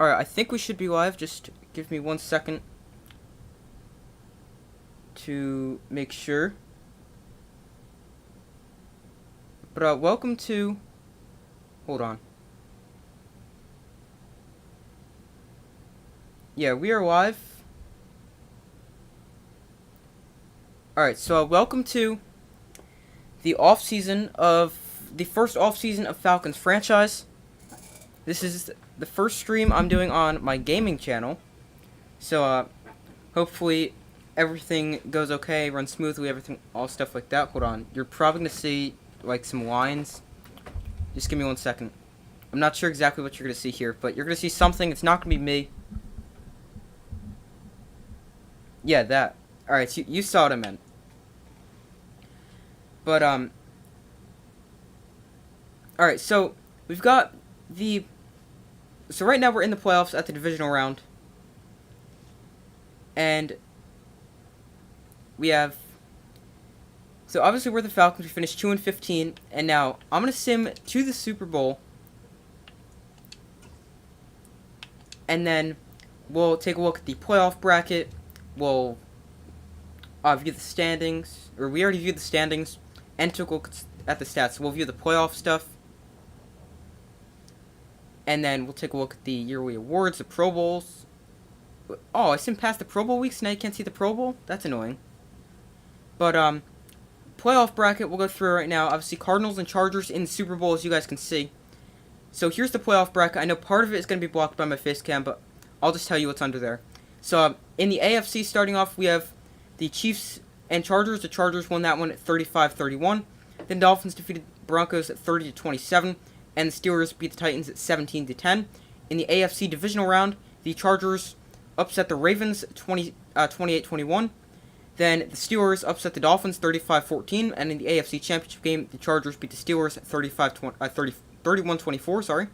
Alright, I think we should be live. Just give me 1 second to make sure. But welcome to... Hold on. Yeah, we are live. Alright, so welcome to the first off-season of Falcons franchise. This is the first stream I'm doing on my gaming channel. So, hopefully everything goes okay, runs smoothly, all stuff like that. Hold on. You're probably going to see, like, some lines. Just give me 1 second. I'm not sure exactly what you're going to see here, but you're going to see something. It's not going to be me. Yeah, that. Alright, so you saw what I meant. But, alright, so we've got so right now we're in the playoffs at the divisional round. And we have... So obviously we're the Falcons. We finished 2-15. And now I'm going to sim to the Super Bowl. And then we'll take a look at the playoff bracket. We'll view the standings. Or we already viewed the standings. And took a look at the stats. So we'll view the playoff stuff. And then we'll take a look at the yearly awards, the Pro Bowls. Oh, I simmed past the Pro Bowl weeks, now you can't see the Pro Bowl? That's annoying. But, playoff bracket we'll go through right now. Obviously, Cardinals and Chargers in the Super Bowl, as you guys can see. So, here's the playoff bracket. I know part of it is going to be blocked by my face cam, but I'll just tell you what's under there. So, in the AFC, starting off, we have the Chiefs and Chargers. The Chargers won that one at 35-31. Then Dolphins defeated Broncos at 30-27. And the Steelers beat the Titans at 17-10. In the AFC divisional round, the Chargers upset the Ravens 28-21. Then the Steelers upset the Dolphins 35-14. And in the AFC Championship game, the Chargers beat the Steelers 31-24,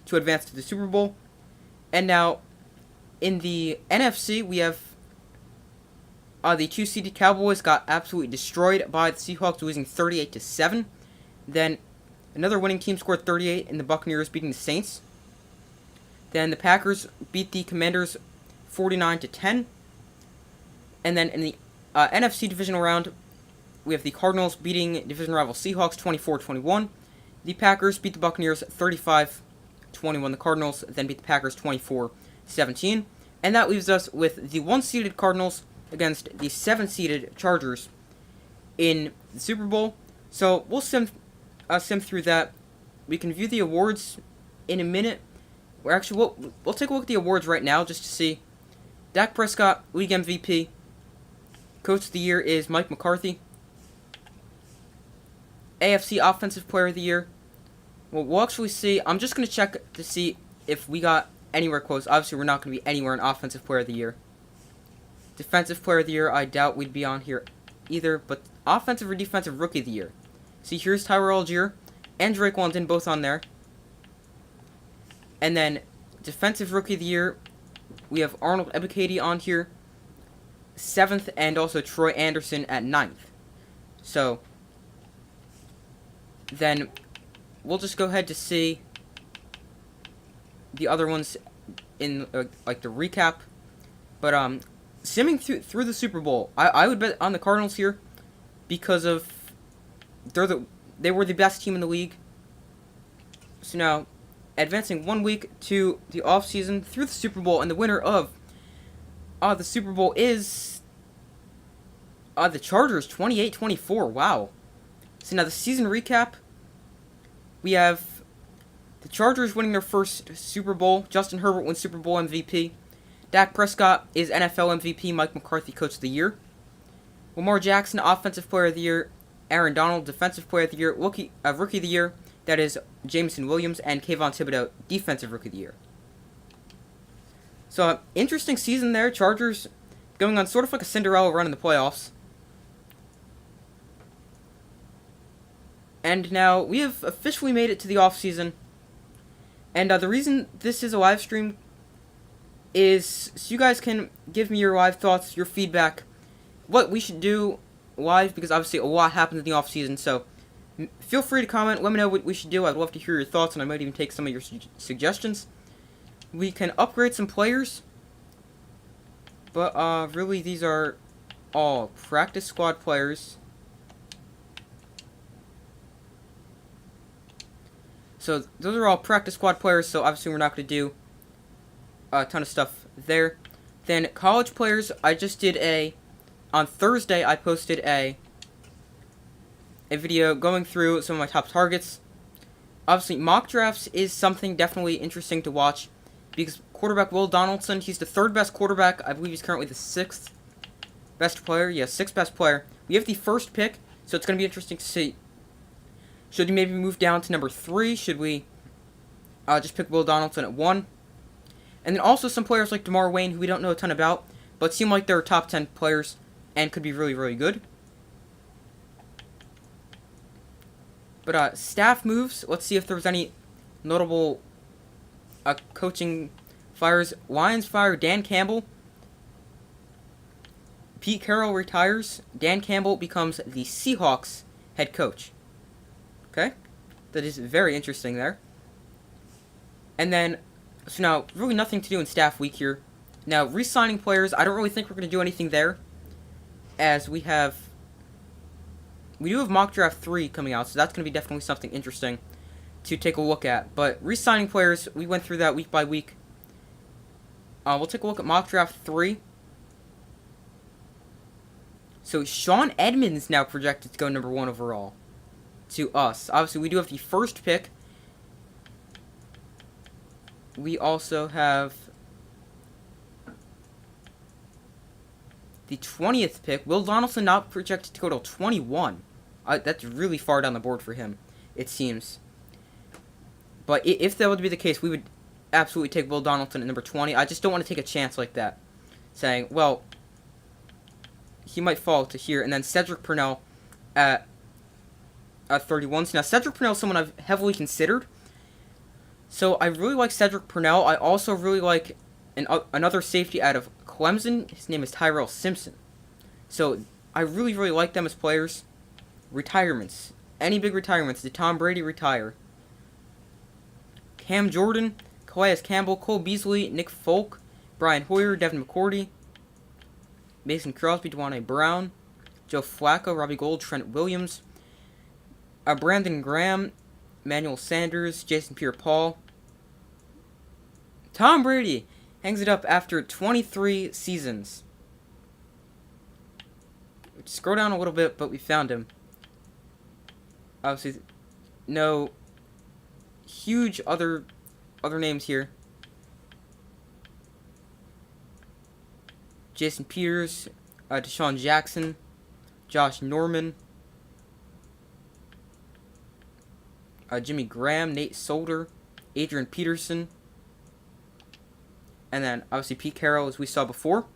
to advance to the Super Bowl. And now, in the NFC, we have the 2-seeded Cowboys got absolutely destroyed by the Seahawks, losing 38-7. Then another winning team scored 38 in the Buccaneers beating the Saints. Then the Packers beat the Commanders 49-10. And then in the NFC divisional round, we have the Cardinals beating division rival Seahawks 24-21. The Packers beat the Buccaneers 35-21. The Cardinals then beat the Packers 24-17. And that leaves us with the 1-seeded Cardinals against the 7-seeded Chargers in the Super Bowl. So we'll sim through that. We can view the awards in a minute. We'll take a look at the awards right now just to see. Dak Prescott, League MVP. Coach of the Year is Mike McCarthy. AFC Offensive Player of the Year. Well, we'll actually see. I'm just going to check to see if we got anywhere close. Obviously, we're not going to be anywhere in Offensive Player of the Year. Defensive Player of the Year, I doubt we'd be on here either. But Offensive or Defensive Rookie of the Year. See, here's Tyler Algier and Drake London both on there. And then, Defensive Rookie of the Year, we have Arnold Ebiketie on here, 7th, and also Troy Anderson at 9th. So, then, we'll just go ahead to see the other ones in, like, the recap. But, simming through the Super Bowl, I would bet on the Cardinals here, because of they were the best team in the league. So now, advancing 1 week to the offseason through the Super Bowl, and the winner of the Super Bowl is the Chargers 28-24. Wow. So now the season recap, we have the Chargers winning their first Super Bowl. Justin Herbert wins Super Bowl MVP. Dak Prescott is NFL MVP. Mike McCarthy Coach of the Year. Lamar Jackson Offensive Player of the Year. Aaron Donald, Defensive Player of the Year. Rookie of the Year, that is Jameson Williams. And Kayvon Thibodeau, Defensive Rookie of the Year. So, interesting season there. Chargers going on sort of like a Cinderella run in the playoffs. And now, we have officially made it to the offseason. And the reason this is a live stream is so you guys can give me your live thoughts, your feedback, what we should do live, because obviously a lot happens in the off-season, so feel free to comment, let me know what we should do. I'd love to hear your thoughts, and I might even take some of your suggestions. we can upgrade some players, but really these are all practice squad players. So those are all practice squad players, so obviously we're not going to do a ton of stuff there. Then college players, I just did on Thursday I posted a video going through some of my top targets. Obviously mock drafts is something definitely interesting to watch, because quarterback Will Donaldson, he's the 3rd best quarterback. I believe he's currently the 6th best player. Yeah, 6th best player. We have the 1st pick, so it's going to be interesting to see. Should we maybe move down to number 3? Should we just pick Will Donaldson at 1? And then also some players like DeMar Wayne, who we don't know a ton about, but seem like they're top 10 players and could be really, really good. But staff moves, let's see if there was any notable coaching fires. Lions fire Dan Campbell. Pete Carroll retires. Dan Campbell becomes the Seahawks head coach. Okay? That is very interesting there. And then, so now, really nothing to do in staff week here. Now, re-signing players, I don't really think we're going to do anything there, as we do have mock draft 3 coming out, so that's going to be definitely something interesting to take a look at. But re-signing players, we went through that week by week. We'll take a look at mock draft 3. So Sean Edmonds now projected to go number 1 overall to us. Obviously, we do have the 1st pick. We also have the 20th pick. Will Donaldson not projected to go till 21. That's really far down the board for him, it seems. But if that would be the case, we would absolutely take Will Donaldson at number 20. I just don't want to take a chance like that, saying, well, he might fall to here. And then Cedric Purnell at 31. So now Cedric Purnell is someone I've heavily considered. So I really like Cedric Purnell. I also really like another safety out of Clemson. His name is Tyrell Simpson. So I really, really like them as players. Retirements. Any big retirements? Did Tom Brady retire? Cam Jordan, Calais Campbell, Cole Beasley, Nick Folk, Brian Hoyer, Devin McCourty, Mason Crosby, Dwayne Brown, Joe Flacco, Robbie Gould, Trent Williams, Brandon Graham, Emmanuel Sanders, Jason Pierre-Paul. Tom Brady hangs it up after 23 seasons. Scroll down a little bit, but we found him. Obviously, no huge other names here. Jason Peters, Deshaun Jackson, Josh Norman, Jimmy Graham, Nate Solder, Adrian Peterson, and then obviously Pete Carroll, as we saw before.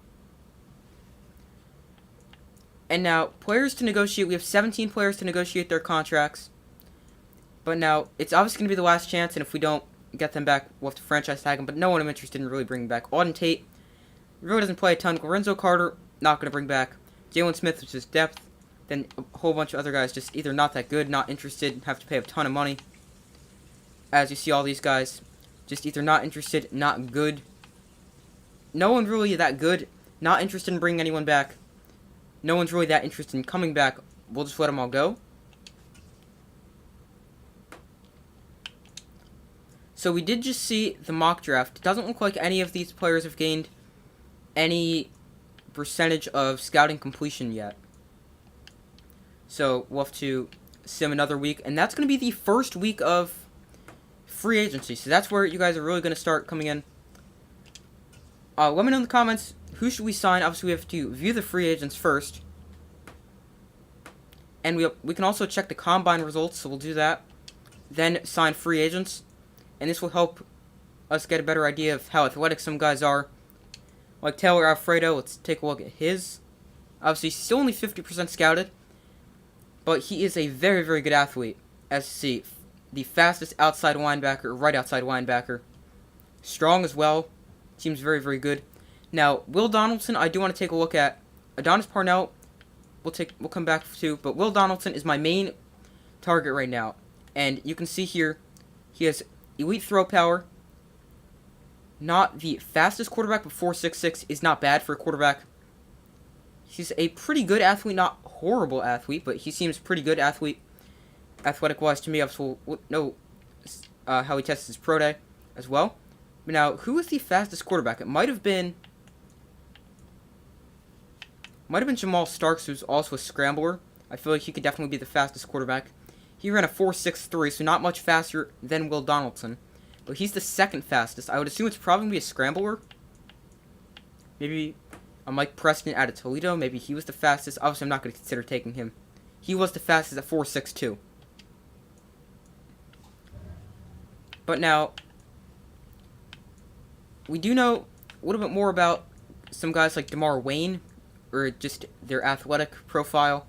And now, players to negotiate. We have 17 players to negotiate their contracts. But now, it's obviously going to be the last chance, and if we don't get them back, we'll have to franchise tag them. But no one I'm interested in really bringing back. Auden Tate really doesn't play a ton. Lorenzo Carter, not going to bring back. Jalen Smith, which is depth. Then a whole bunch of other guys just either not that good, not interested, have to pay a ton of money. As you see all these guys, just either not interested, not good. No one really that good, not interested in bringing anyone back. No one's really that interested in coming back. We'll just let them all go. So we did just see the mock draft. It doesn't look like any of these players have gained any percentage of scouting completion yet. So we'll have to sim another week. And that's going to be the first week of free agency. So that's where you guys are really going to start coming in. Let me know in the comments, who should we sign? Obviously, we have to view the free agents first. And we can also check the combine results, so we'll do that. Then sign free agents. And this will help us get a better idea of how athletic some guys are. Like Taylor Alfredo, let's take a look at his. Obviously, he's still only 50% scouted. But he is a very, very good athlete. As you see, the fastest outside linebacker, right outside linebacker. Strong as well. Seems very, very good. Now, Will Donaldson, I do want to take a look at. Adonis Parnell, we'll come back to. But Will Donaldson is my main target right now. And you can see here, he has elite throw power, not the fastest quarterback, but 4.66 is not bad for a quarterback. He's a pretty good athlete, not horrible athlete, but he seems pretty good athlete, athletic-wise to me. I will know how he tests his pro day as well. But now, who is the fastest quarterback? It might have been Jamal Starks, who's also a scrambler. I feel like he could definitely be the fastest quarterback. He ran a 4.63, so not much faster than Will Donaldson. But he's the second fastest. I would assume it's probably going to be a scrambler. Maybe a Mike Preston out of Toledo. Maybe he was the fastest. Obviously, I'm not going to consider taking him. He was the fastest at 4.62. But now, we do know a little bit more about some guys like DeMar Wayne, or just their athletic profile.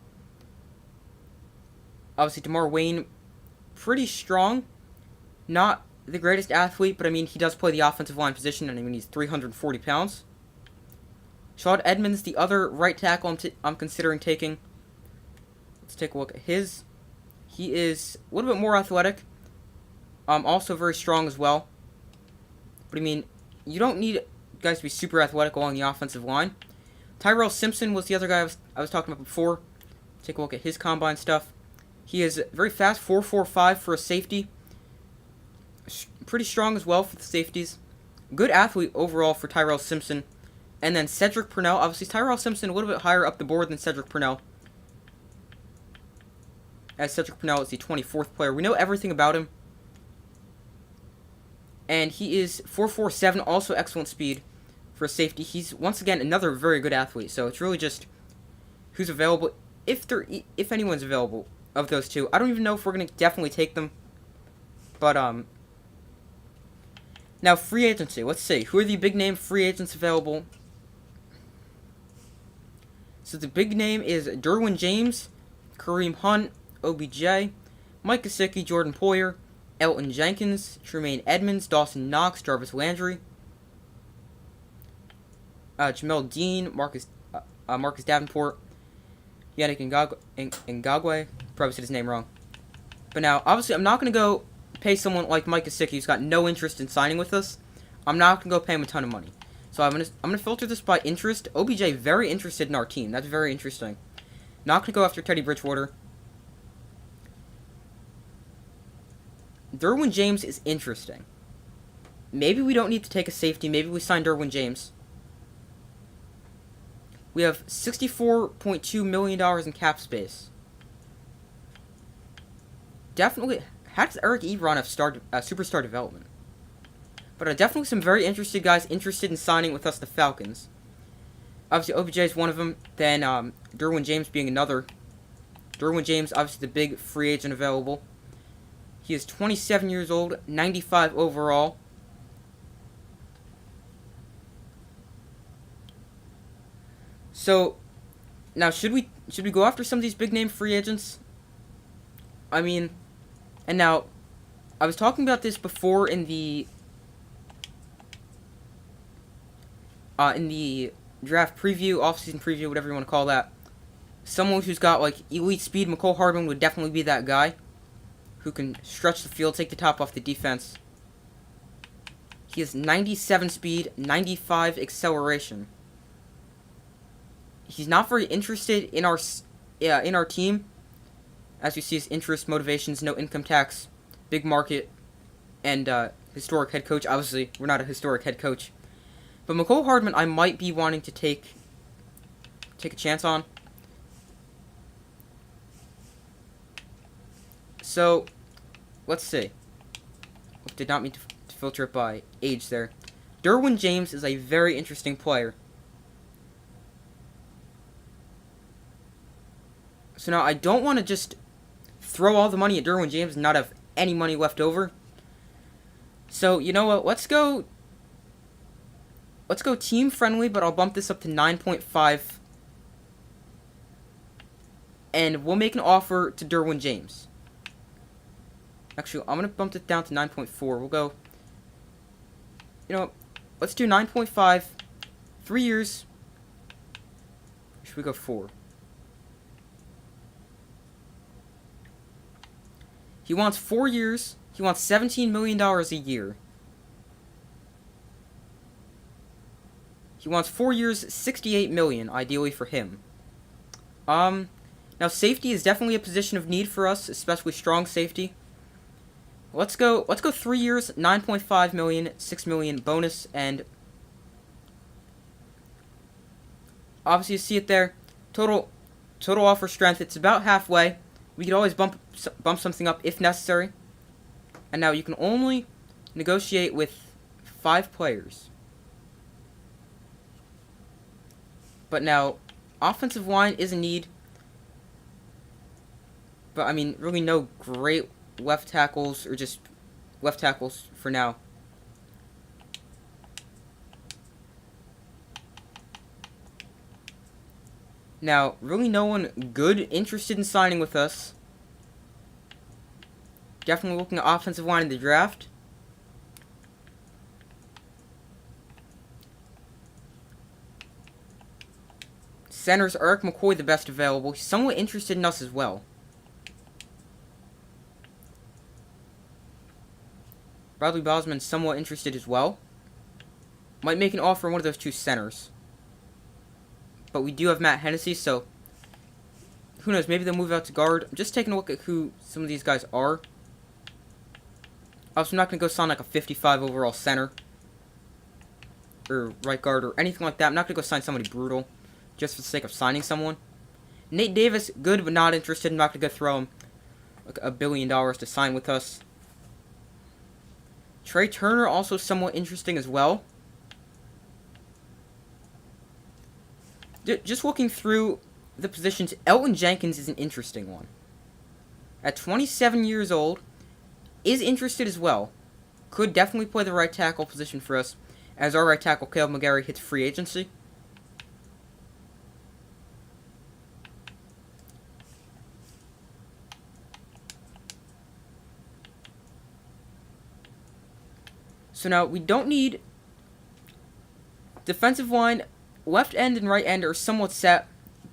Obviously, DeMar Wayne, pretty strong. Not the greatest athlete, but I mean, he does play the offensive line position, and I mean, he's 340 pounds. Shawn Edmonds, the other right tackle I'm considering taking. Let's take a look at his. He is a little bit more athletic. Also very strong as well. But I mean, you don't need guys to be super athletic along the offensive line. Tyrell Simpson was the other guy I was talking about before. Take a look at his combine stuff. He is very fast, 4.45 for a safety. Pretty strong as well for the safeties. Good athlete overall for Tyrell Simpson. And then Cedric Purnell. Obviously, Tyrell Simpson a little bit higher up the board than Cedric Purnell, as Cedric Purnell is the 24th player. We know everything about him. And he is 4.47, also excellent speed for a safety. He's, once again, another very good athlete. So it's really just who's available, if anyone's available of those two. I don't even know if we're going to definitely take them. But, now, free agency. Let's see. Who are the big-name free agents available? So the big name is Derwin James, Kareem Hunt, OBJ, Mike Gesicki, Jordan Poyer, Elton Jenkins, Tremaine Edmonds, Dawson Knox, Jarvis Landry, Jamel Dean, Marcus Davenport, Yannick Ngagwe. Probably said his name wrong. But now, obviously, I'm not going to go pay someone like Mike Gesicki, who's got no interest in signing with us. I'm not going to go pay him a ton of money. So I'm gonna filter this by interest. OBJ, very interested in our team. That's very interesting. Not going to go after Teddy Bridgewater. Derwin James is interesting. Maybe we don't need to take a safety. Maybe we sign Derwin James. We have $64.2 million in cap space. Definitely. How does Eric Ebron have superstar development? But definitely some very interested guys interested in signing with us, the Falcons. Obviously, OBJ is one of them. Then Derwin James being another. Derwin James, obviously the big free agent available. He is 27 years old, 95 overall. So, now should we go after some of these big name free agents? I mean, and now, I was talking about this before in the draft preview, offseason preview, whatever you want to call that. Someone who's got like elite speed, McCole Hardman would definitely be that guy who can stretch the field, take the top off the defense. He has 97 speed, 95 acceleration. He's not very interested in our team. As you see, his interest, motivations, no income tax, big market, and historic head coach. Obviously, we're not a historic head coach. But McCole Hardman, I might be wanting to take a chance on. So, let's see. Did not mean to filter it by age there. Derwin James is a very interesting player. So now I don't want to just throw all the money at Derwin James and not have any money left over. So, you know what? Let's go team friendly, but I'll bump this up to 9.5. And we'll make an offer to Derwin James. Actually, I'm going to bump it down to 9.4. We'll go, you know, let's do 9.5. 3 years. Or should we go 4? He wants 4 years. He wants $17 million a year. He wants 4 years, 68 million, ideally for him. Now safety is definitely a position of need for us, especially strong safety. Let's go 3 years, 9.5 million, 6 million bonus, and obviously you see it there. Total offer strength, it's about halfway. We could always bump something up if necessary. And now you can only negotiate with 5 players. But now, offensive line is a need. But I mean, really no great left tackles, or just left tackles for now. Now, really no one good interested in signing with us. Definitely looking at offensive line in the draft. Center's Eric McCoy, the best available. He's somewhat interested in us as well. Bradley Bosman somewhat interested as well. Might make an offer on one of those 2 centers. But we do have Matt Hennessy, so who knows, maybe they'll move out to guard. I'm just taking a look at who some of these guys are. I'm not going to go sign like a 55 overall center. Or right guard or anything like that. I'm not going to go sign somebody brutal. Just for the sake of signing someone. Nate Davis, good but not interested. I'm not going to go throw him like $1 billion to sign with us. Trey Turner, also somewhat interesting as well. Just looking through the positions, Elton Jenkins is an interesting one. At 27 years old, is interested as well. Could definitely play the right tackle position for us, as our right tackle, Caleb McGarry, hits free agency. So now, we don't need defensive line. Left end and right end are somewhat set,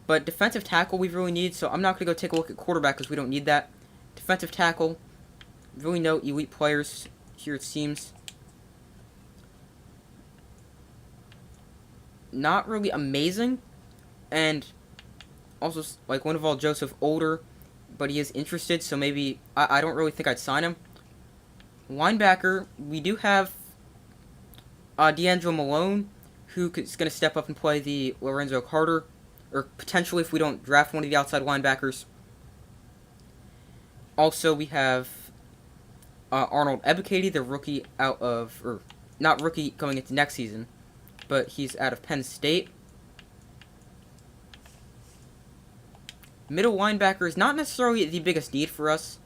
but defensive tackle we really need, so I'm not going to go take a look at quarterback because we don't need that. Defensive tackle, really no elite players here it seems. Not really amazing, and also like Winterval Joseph, older, but he is interested, so maybe I don't really think I'd sign him. Linebacker, we do have D'Angelo Malone, who is going to step up and play the Lorenzo Carter, or potentially if we don't draft one of the outside linebackers. Also, we have Arnold Ebiketie, the rookie out of, or not rookie going into next season, but he's out of Penn State. Middle linebacker is not necessarily the biggest need for us,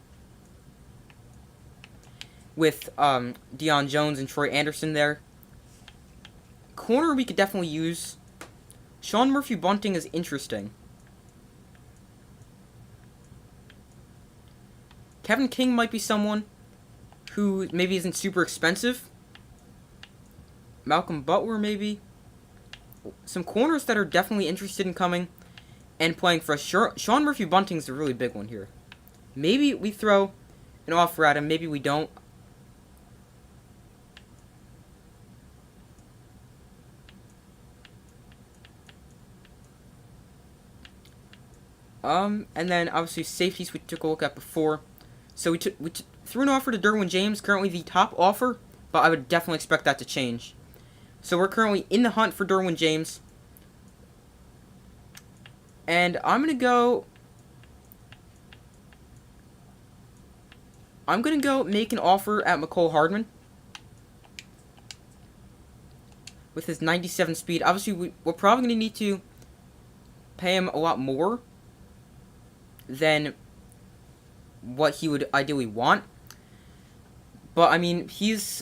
with Deion Jones and Troy Anderson there. Corner we could definitely use. Sean Murphy-Bunting is interesting. Kevin King might be someone who maybe isn't super expensive. Malcolm Butler maybe. Some corners that are definitely interested in coming and playing for us. Sean Murphy-Bunting is a really big one here. Maybe we throw an offer at him, maybe we don't. And then obviously safeties we took a look at before. So we threw an offer to Derwin James, currently the top offer, but I would definitely expect that to change. So we're currently in the hunt for Derwin James. And I'm going to go make an offer at Mecole Hardman. With his 97 speed. Obviously, we're probably going to need to pay him a lot more than what he would ideally want. But, I mean, he's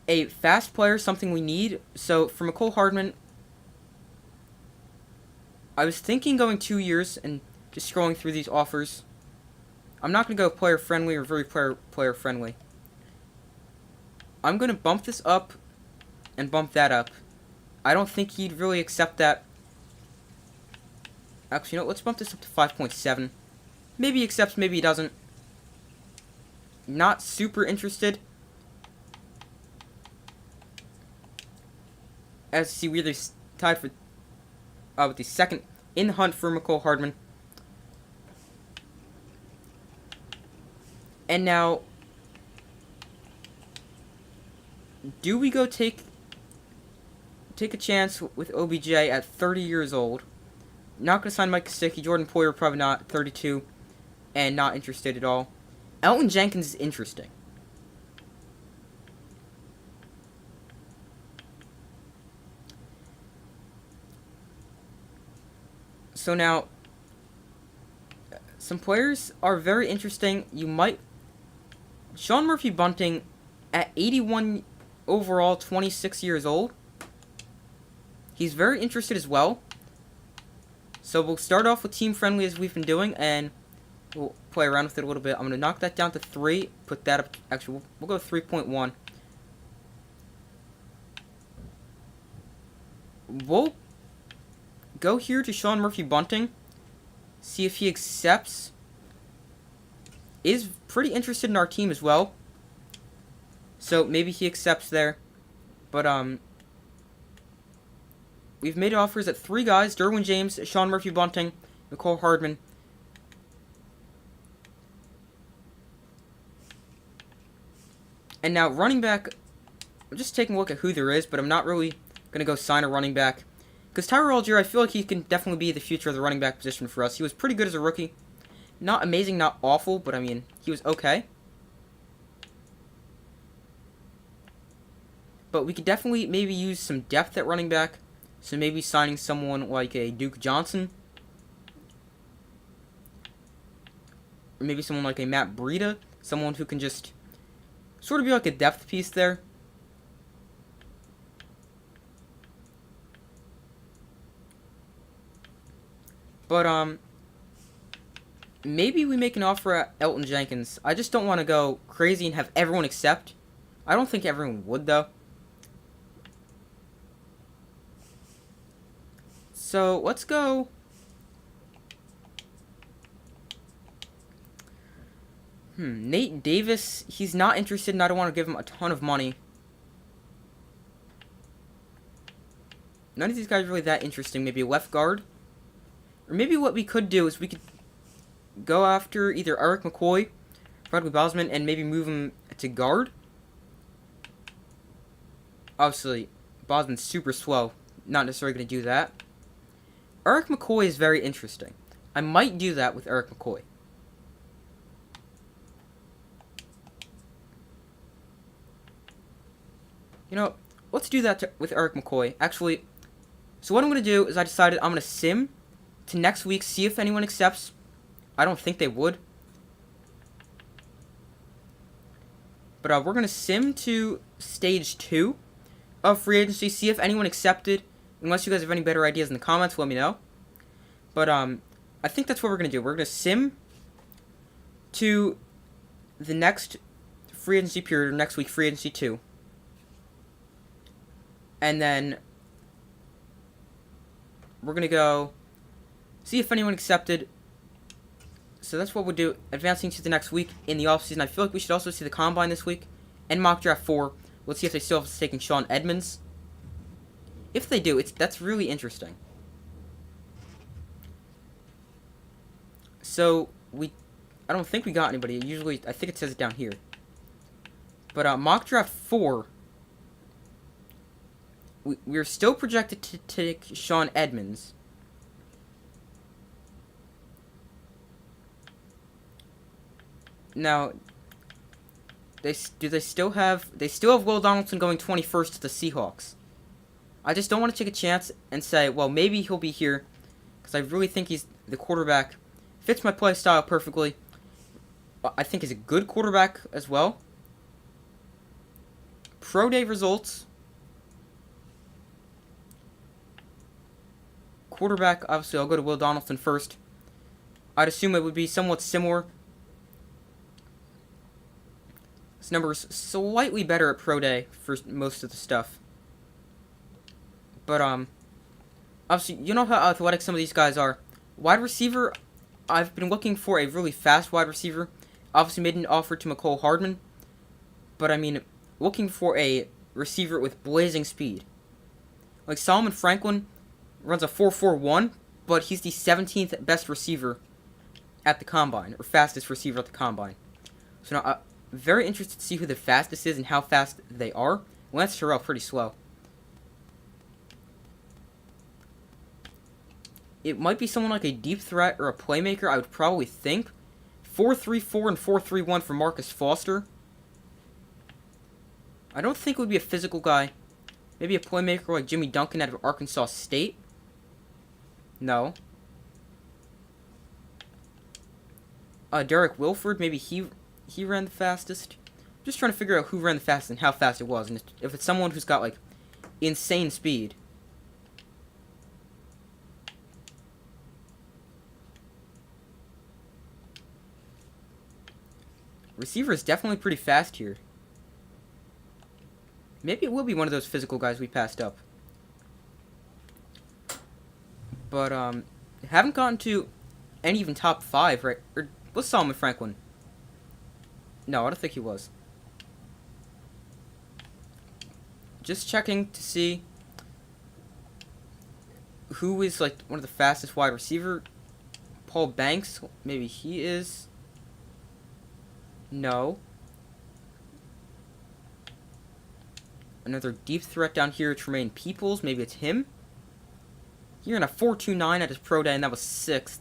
a fast player, something we need. So, for Mecole Hardman, I was thinking going 2 years and just scrolling through these offers. I'm not going to go player-friendly or very player-friendly. I'm going to bump this up and bump that up. I don't think he'd really accept that. Actually, you know, let's bump this up to 5.7. Maybe he accepts, maybe he doesn't. Not super interested. As you see, we either tied for with the second in the hunt for McCole Hardman. And now, do we go take a chance with OBJ at 30 years old? Not going to sign Mike Gesicki. Jordan Poyer probably not. 32, and not interested at all. Elton Jenkins is interesting. So now, some players are very interesting. Sean Murphy-Bunting at 81 overall, 26 years old. He's very interested as well. So we'll start off with team friendly as we've been doing, and we'll play around with it a little bit. I'm going to knock that down to 3, put that up. Actually, we'll go 3.1. We'll go here to Sean Murphy-Bunting, see if he accepts. Is pretty interested in our team as well, so maybe he accepts there. But we've made offers at 3 guys: Derwin James, Sean Murphy-Bunting, McCole Hardman. And now running back, I'm just taking a look at who there is, but I'm not really going to go sign a running back. Because Tyler Algier, I feel like he can definitely be the future of the running back position for us. He was pretty good as a rookie. Not amazing, not awful, but I mean, he was okay. But we could definitely maybe use some depth at running back. So maybe signing someone like a Duke Johnson. Or maybe someone like a Matt Breida. Someone who can just sort of be like a depth piece there. But, maybe we make an offer at Elton Jenkins. I just don't want to go crazy and have everyone accept. I don't think everyone would, though. So, let's go. Nate Davis, he's not interested, and I don't want to give him a ton of money. None of these guys are really that interesting. Maybe a left guard. Or maybe what we could do is we could go after either Eric McCoy, Bradley Bosman, and maybe move him to guard. Obviously, Bosman's super slow. Not necessarily going to do that. Eric McCoy is very interesting. I might do that with Eric McCoy. You know, let's do that with Eric McCoy. Actually, so what I'm going to do is I decided I'm going to sim to next week, see if anyone accepts. I don't think they would. But we're going to sim to stage 2 of free agency, see if anyone accepted. Unless you guys have any better ideas in the comments, let me know. But I think that's what we're going to do. We're going to sim to the next free agency period, or next week, free agency 2. And then we're going to go see if anyone accepted. So that's what we'll do, advancing to the next week in the offseason. I feel like we should also see the Combine this week, and Mock Draft 4. Let's see if they still have taken Sean Edmonds. If they do, that's really interesting. So, I don't think we got anybody. Usually, I think it says it down here. But Mock Draft 4, we're still projected to take Sean Edmonds. Now, they still have Will Donaldson going 21st to the Seahawks. I just don't want to take a chance and say, well, maybe he'll be here, because I really think he's the quarterback. Fits my play style perfectly. I think he's a good quarterback as well. Pro day results. Quarterback, obviously, I'll go to Will Donaldson first. I'd assume it would be somewhat similar. His number's slightly better at Pro Day for most of the stuff. But, obviously, you know how athletic some of these guys are. Wide receiver, I've been looking for a really fast wide receiver. Obviously made an offer to McCole Hardman. But, I mean, looking for a receiver with blazing speed. Like, Solomon Franklin runs a 4.41, but he's the 17th best receiver at the combine, or fastest receiver at the combine. So now, I'm very interested to see who the fastest is and how fast they are. Lance Terrell, pretty slow. It might be someone like a deep threat or a playmaker, I would probably think. 4.34 and 4.31 for Marcus Foster. I don't think it would be a physical guy. Maybe a playmaker like Jimmy Duncan out of Arkansas State. No. Derek Wilford, maybe he ran the fastest. I'm just trying to figure out who ran the fastest and how fast it was. And if it's someone who's got, like, insane speed. Receiver is definitely pretty fast here. Maybe it will be one of those physical guys we passed up. But, haven't gotten to any even top 5, right? Or was Solomon Franklin? No, I don't think he was. Just checking to see who is, like, one of the fastest wide receiver. Paul Banks, maybe he is. No. Another deep threat down here, Tremaine Peoples. Maybe it's him. He ran a 4.29 at his pro day, and that was 6th.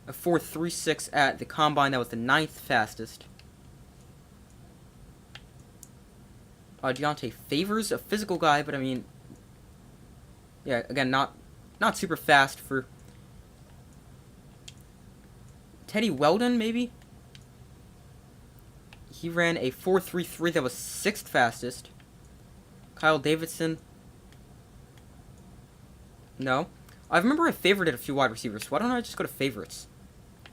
A 4.36 at the combine, that was the 9th fastest. Deontay Favors, a physical guy, but I mean, yeah, again, not super fast for Teddy Weldon, maybe? He ran a 4.33, that was 6th fastest. Kyle Davidson. No. I remember I favorited a few wide receivers, so why don't I just go to favorites?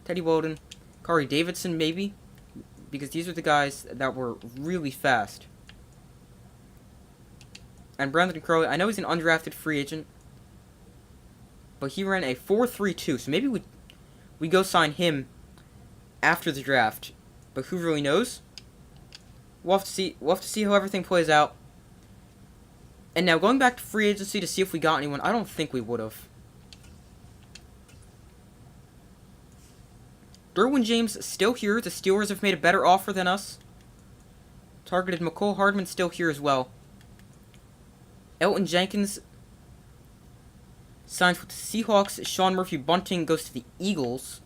Teddy Weldon. Corey Davidson, maybe? Because these are the guys that were really fast. And Brandon Crowley, I know he's an undrafted free agent, but he ran a 4.32, so maybe we go sign him after the draft. But who really knows? We'll have to see. We'll have to see how everything plays out. And now going back to free agency to see if we got anyone. I don't think we would have. Derwin James still here. The Steelers have made a better offer than us. Targeted McCole Hardman still here as well. Elton Jenkins signs with the Seahawks. Sean Murphy Bunting goes to the Eagles.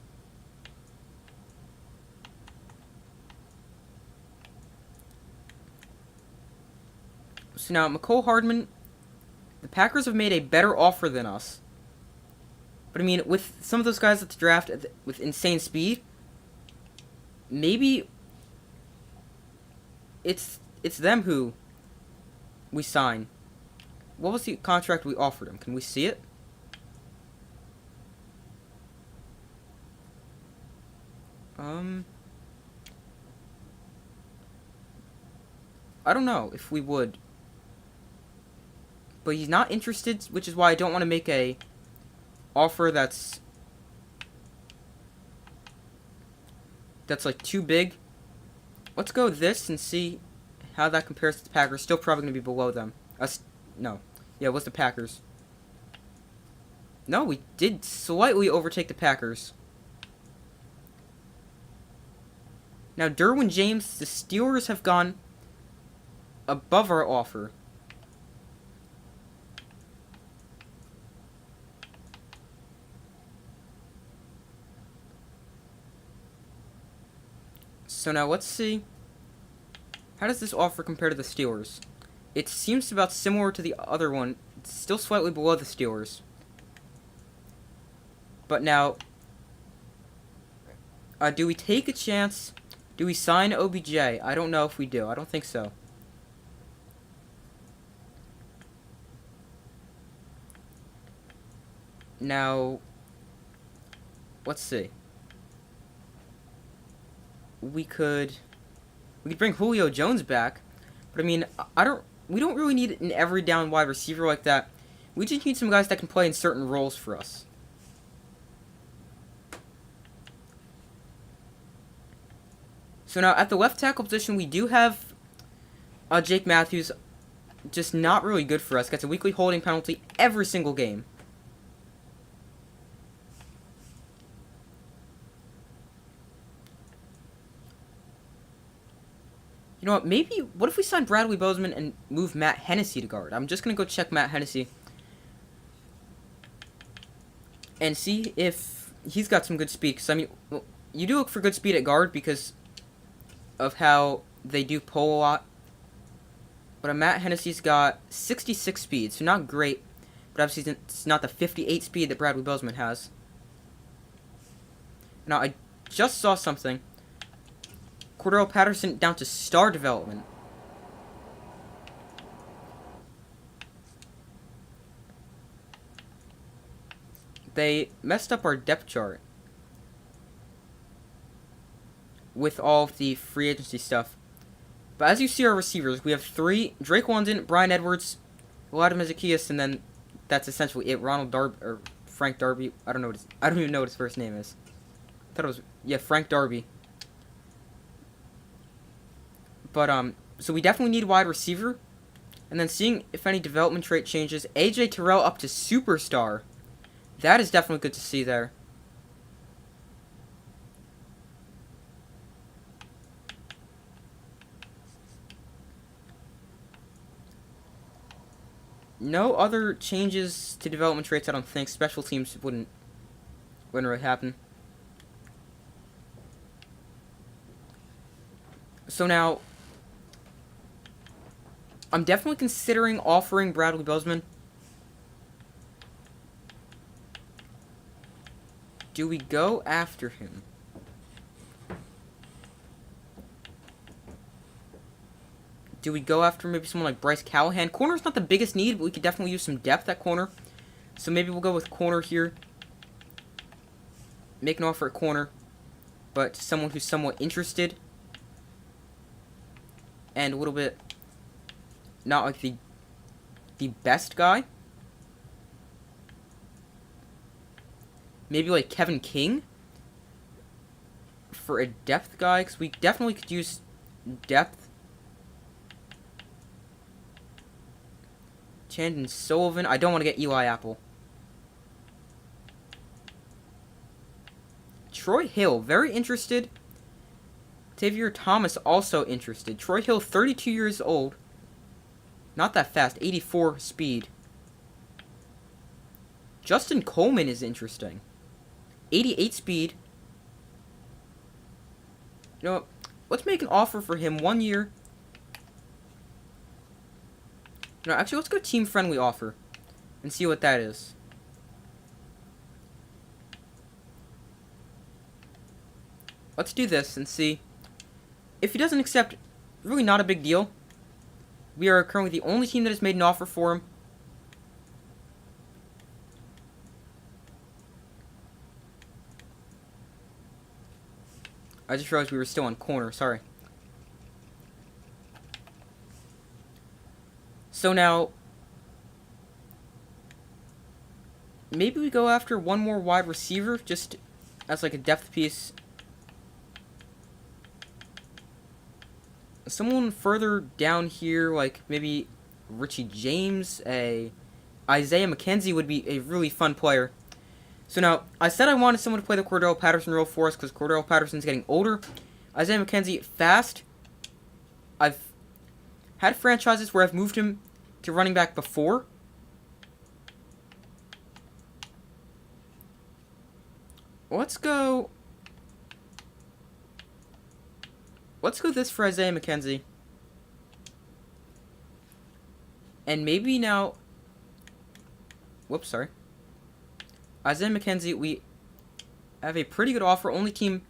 So now, McCole Hardman, the Packers have made a better offer than us. But I mean, with some of those guys at the draft with insane speed, maybe it's them who we sign. What was the contract we offered him? Can we see it? I don't know if we would. But he's not interested, which is why I don't want to make a offer that's like too big. Let's go with this and see how that compares to the Packers. Still probably going to be below them. No. Yeah, it was the Packers. No, we did slightly overtake the Packers. Now, Derwin James, the Steelers have gone above our offer. So now let's see. How does this offer compare to the Steelers? It seems about similar to the other one. It's still slightly below the Steelers. But now, do we take a chance? Do we sign OBJ? I don't know if we do. I don't think so. Now, let's see. We could bring Julio Jones back, but I mean, we don't really need an every down wide receiver like that. We just need some guys that can play in certain roles for us. So now at the left tackle position, we do have Jake Matthews. just not really good for us. Gets a weekly holding penalty every single game. You know what, what if we sign Bradley Bozeman and move Matt Hennessy to guard? I'm just going to go check Matt Hennessy and see if he's got some good speed. Because, I mean, well, you do look for good speed at guard because of how they do pull a lot. But Matt Hennessy's got 66 speed, so not great. But obviously it's not the 58 speed that Bradley Bozeman has. Now, I just saw something. Cordell Patterson down to star development. They messed up our depth chart with all of the free agency stuff. But as you see our receivers, we have 3. Drake London, Brian Edwards, Vladimir Zacchaeus, and then that's essentially it. Ronald Darby, or Frank Darby. I don't even know what his first name is. I thought it was, yeah, Frank Darby. But, so we definitely need wide receiver. And then seeing if any development trait changes. AJ Terrell up to superstar. That is definitely good to see there. No other changes to development traits, I don't think. Special teams wouldn't really happen. So now, I'm definitely considering offering Bradley Bozeman. Do we go after him? Do we go after maybe someone like Bryce Callahan? Corner's not the biggest need, but we could definitely use some depth at corner. So maybe we'll go with corner here. Make an offer at corner, but to someone who's somewhat interested. And a little bit not like the best guy. Maybe like Kevin King for a depth guy, because we definitely could use depth. Chandon Sullivan. I don't want to get Eli Apple. Troy Hill, very interested. Tavier Thomas, also interested. Troy Hill, 32 years old. Not that fast, 84 speed. Justin Coleman is interesting. 88 speed. You know what? Let's make an offer for him 1 year. No, actually, let's go team-friendly offer and see what that is. Let's do this and see. If he doesn't accept, really not a big deal. We are currently the only team that has made an offer for him. I just realized we were still on corner, sorry. So now, maybe we go after one more wide receiver, just as like a depth piece. Someone further down here, like maybe Richie James, Isaiah McKenzie would be a really fun player. So now, I said I wanted someone to play the Cordell Patterson role for us because Cordell Patterson's getting older. Isaiah McKenzie, fast. I've had franchises where I've moved him to running back before. Let's go this for Isaiah McKenzie. And maybe now... Whoops, sorry. Isaiah McKenzie, we have a pretty good offer. Only team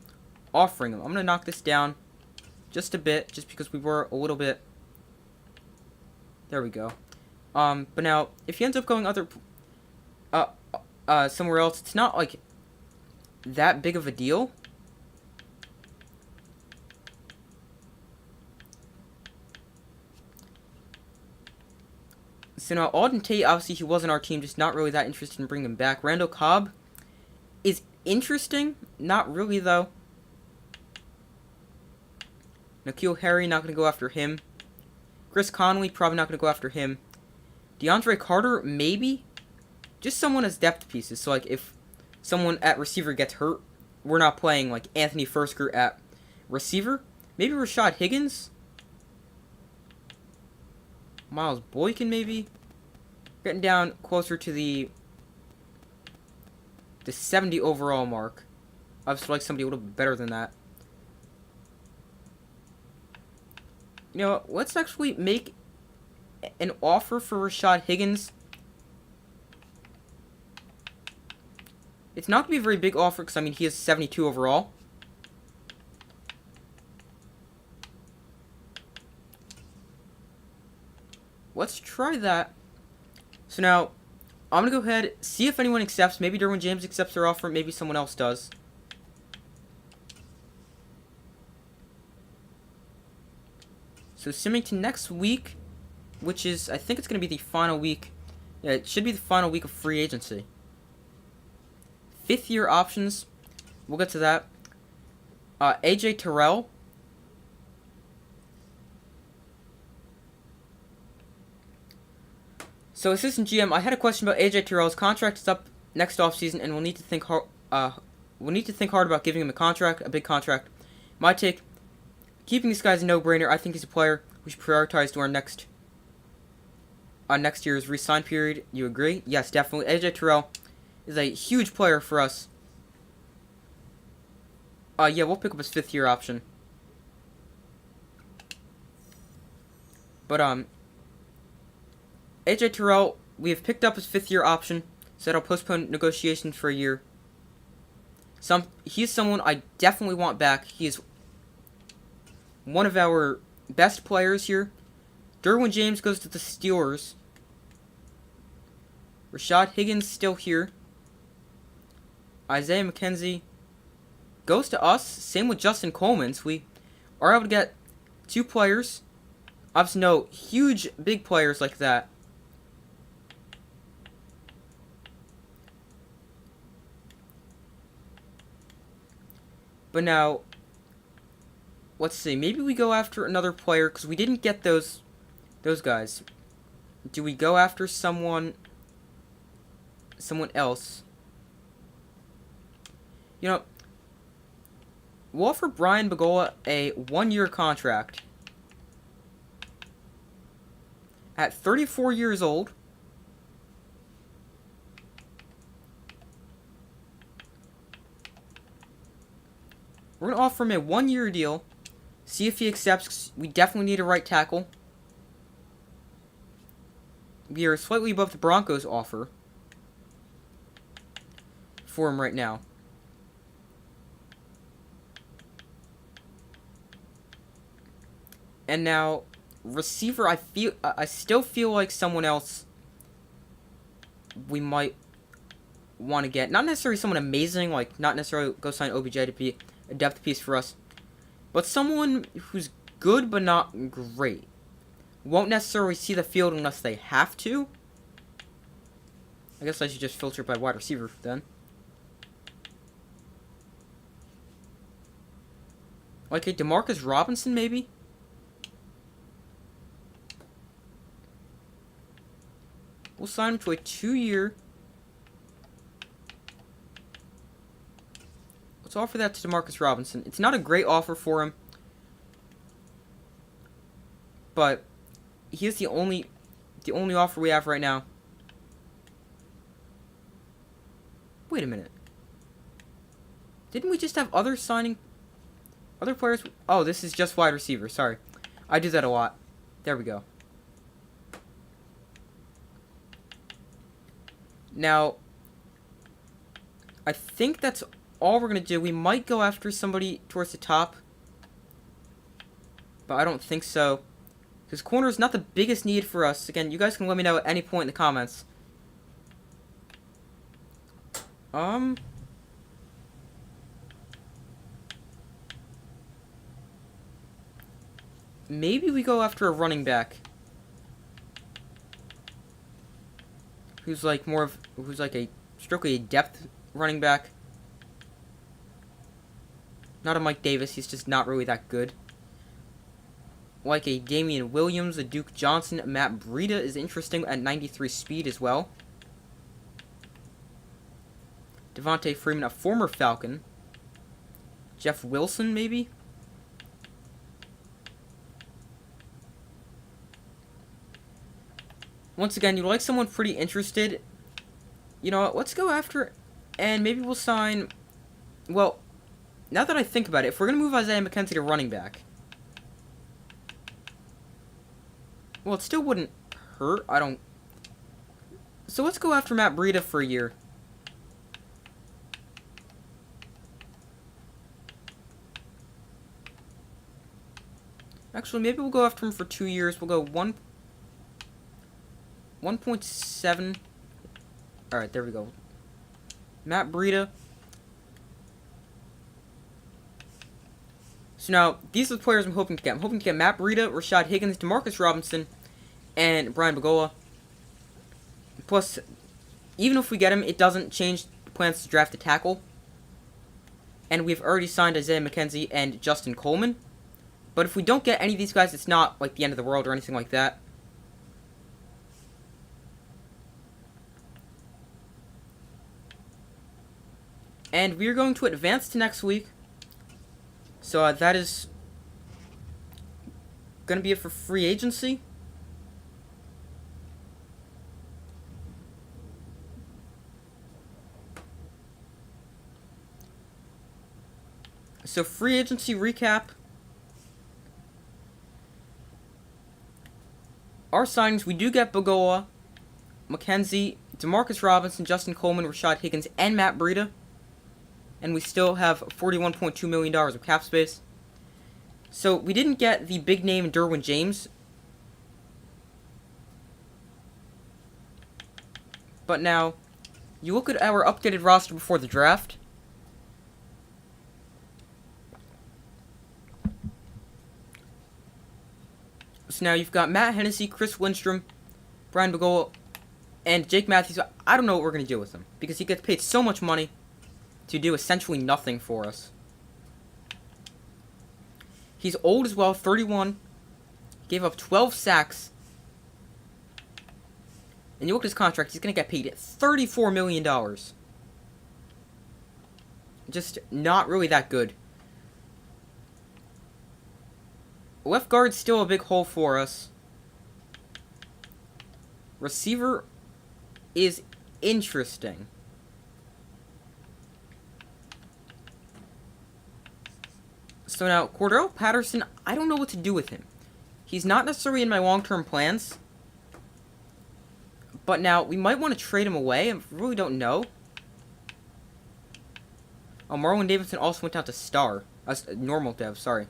offering him. I'm going to knock this down just a bit, just because we were a little bit... There we go. But now, if he ends up going somewhere else, it's not, like, that big of a deal. So now, Auden Tate, obviously he wasn't our team, just not really that interested in bringing him back. Randall Cobb is interesting, not really though. N'Keal Harry, not going to go after him. Chris Conley, probably not going to go after him. DeAndre Carter, maybe. Just someone as depth pieces. So, like, if someone at receiver gets hurt, we're not playing, like, Anthony Firsker at receiver. Maybe Rashad Higgins. Miles Boykin, maybe. Getting down closer to the 70 overall mark. I would like somebody a little bit better than that. You know, let's actually make an offer for Rashad Higgins. It's not going to be a very big offer because, I mean, he is 72 overall. Let's try that. So now, I'm going to go ahead, see if anyone accepts. Maybe Derwin James accepts their offer. Maybe someone else does. So, assuming to next week, which is, I think it's going to be the final week. Yeah, it should be the final week of free agency. 5th-year options. We'll get to that. AJ Terrell. So, assistant GM, I had a question about AJ Terrell's contract is up next offseason, and we'll need to think hard. About giving him a contract, a big contract. My take: keeping this guy's a no-brainer. I think he's a player we should prioritize during next year's re-sign period. You agree? Yes, definitely. AJ Terrell is a huge player for us. Yeah, we'll pick up his 5th-year option. But AJ Terrell, we have picked up his 5th-year option, so that'll postpone negotiations for a year. He's someone I definitely want back. He is one of our best players here. Derwin James goes to the Steelers. Rashad Higgins still here. Isaiah McKenzie goes to us. Same with Justin Coleman. So we are able to get 2 players. Obviously, no huge, big players like that. But now, let's see. Maybe we go after another player because we didn't get those guys. Do we go after someone else? You know, we'll offer Brian Bagola a 1-year contract. At 34 years old. We're going to offer him a 1-year deal. See if he accepts. We definitely need a right tackle. We are slightly above the Broncos' offer for him right now. And now, receiver, I still feel like someone else we might want to get. Not necessarily someone amazing, like not necessarily go sign OBJ to be a depth piece for us, but someone who's good but not great. Won't necessarily see the field unless they have to. I guess I should just filter by wide receiver then. Like a DeMarcus Robinson, maybe? We'll sign him to a 2-year. Let's offer that to DeMarcus Robinson. It's not a great offer for him, but he is the only offer we have right now. Wait a minute. Didn't we just have other players? Oh, this is just wide receiver. Sorry. I do that a lot. There we go. Now, I think that's all we're going to do. We might go after somebody towards the top, but I don't think so. Because corner is not the biggest need for us. Again, you guys can let me know at any point in the comments. Maybe we go after a running back. Who's like strictly a depth running back. Not a Mike Davis, he's just not really that good. like a Damian Williams, a Duke Johnson. Matt Breida is interesting at 93 speed as well. Devontae Freeman, a former Falcon. Jeff Wilson, maybe? Once again, you like someone pretty interested. You know what, let's go after, and maybe we'll sign, well, now that I think about it, if we're going to move Isaiah McKenzie to running back, well, it still wouldn't hurt, so let's go after Matt Breida for a year. Actually, maybe we'll go after him for 2 years. We'll go 1.7. Alright, there we go. Matt Breida. So now, these are the players I'm hoping to get. I'm hoping to get Matt Breida, Rashad Higgins, Demarcus Robinson, and Brian Bagola. Plus, even if we get him, it doesn't change the plans to draft a tackle. And we've already signed Isaiah McKenzie and Justin Coleman. But if we don't get any of these guys, it's not like the end of the world or anything like that. And we're going to advance to next week. So that is going to be it for free agency. So free agency recap. Our signings, we do get Bagola, McKenzie, Demarcus Robinson, Justin Coleman, Rashad Higgins, and Matt Breida. And we still have $41.2 million of cap space. So we didn't get the big name Derwin James. But now, you look at our updated roster before the draft. So now you've got Matt Hennessy, Chris Lindstrom, Brian Bagola, and Jake Matthews. I don't know what we're going to do with him, because he gets paid so much money to do essentially nothing for us. He's old as well, 31, gave up 12 sacks, and you look at his contract, he's going to get paid $34 million. Just not really that good. Left guard's still a big hole for us. Receiver is interesting. So now, Cordell Patterson, I don't know what to do with him. He's not necessarily in my long-term plans. But now, we might want to trade him away. I really don't know. Oh, Marlon Davidson also went down to star. Normal dev, sorry.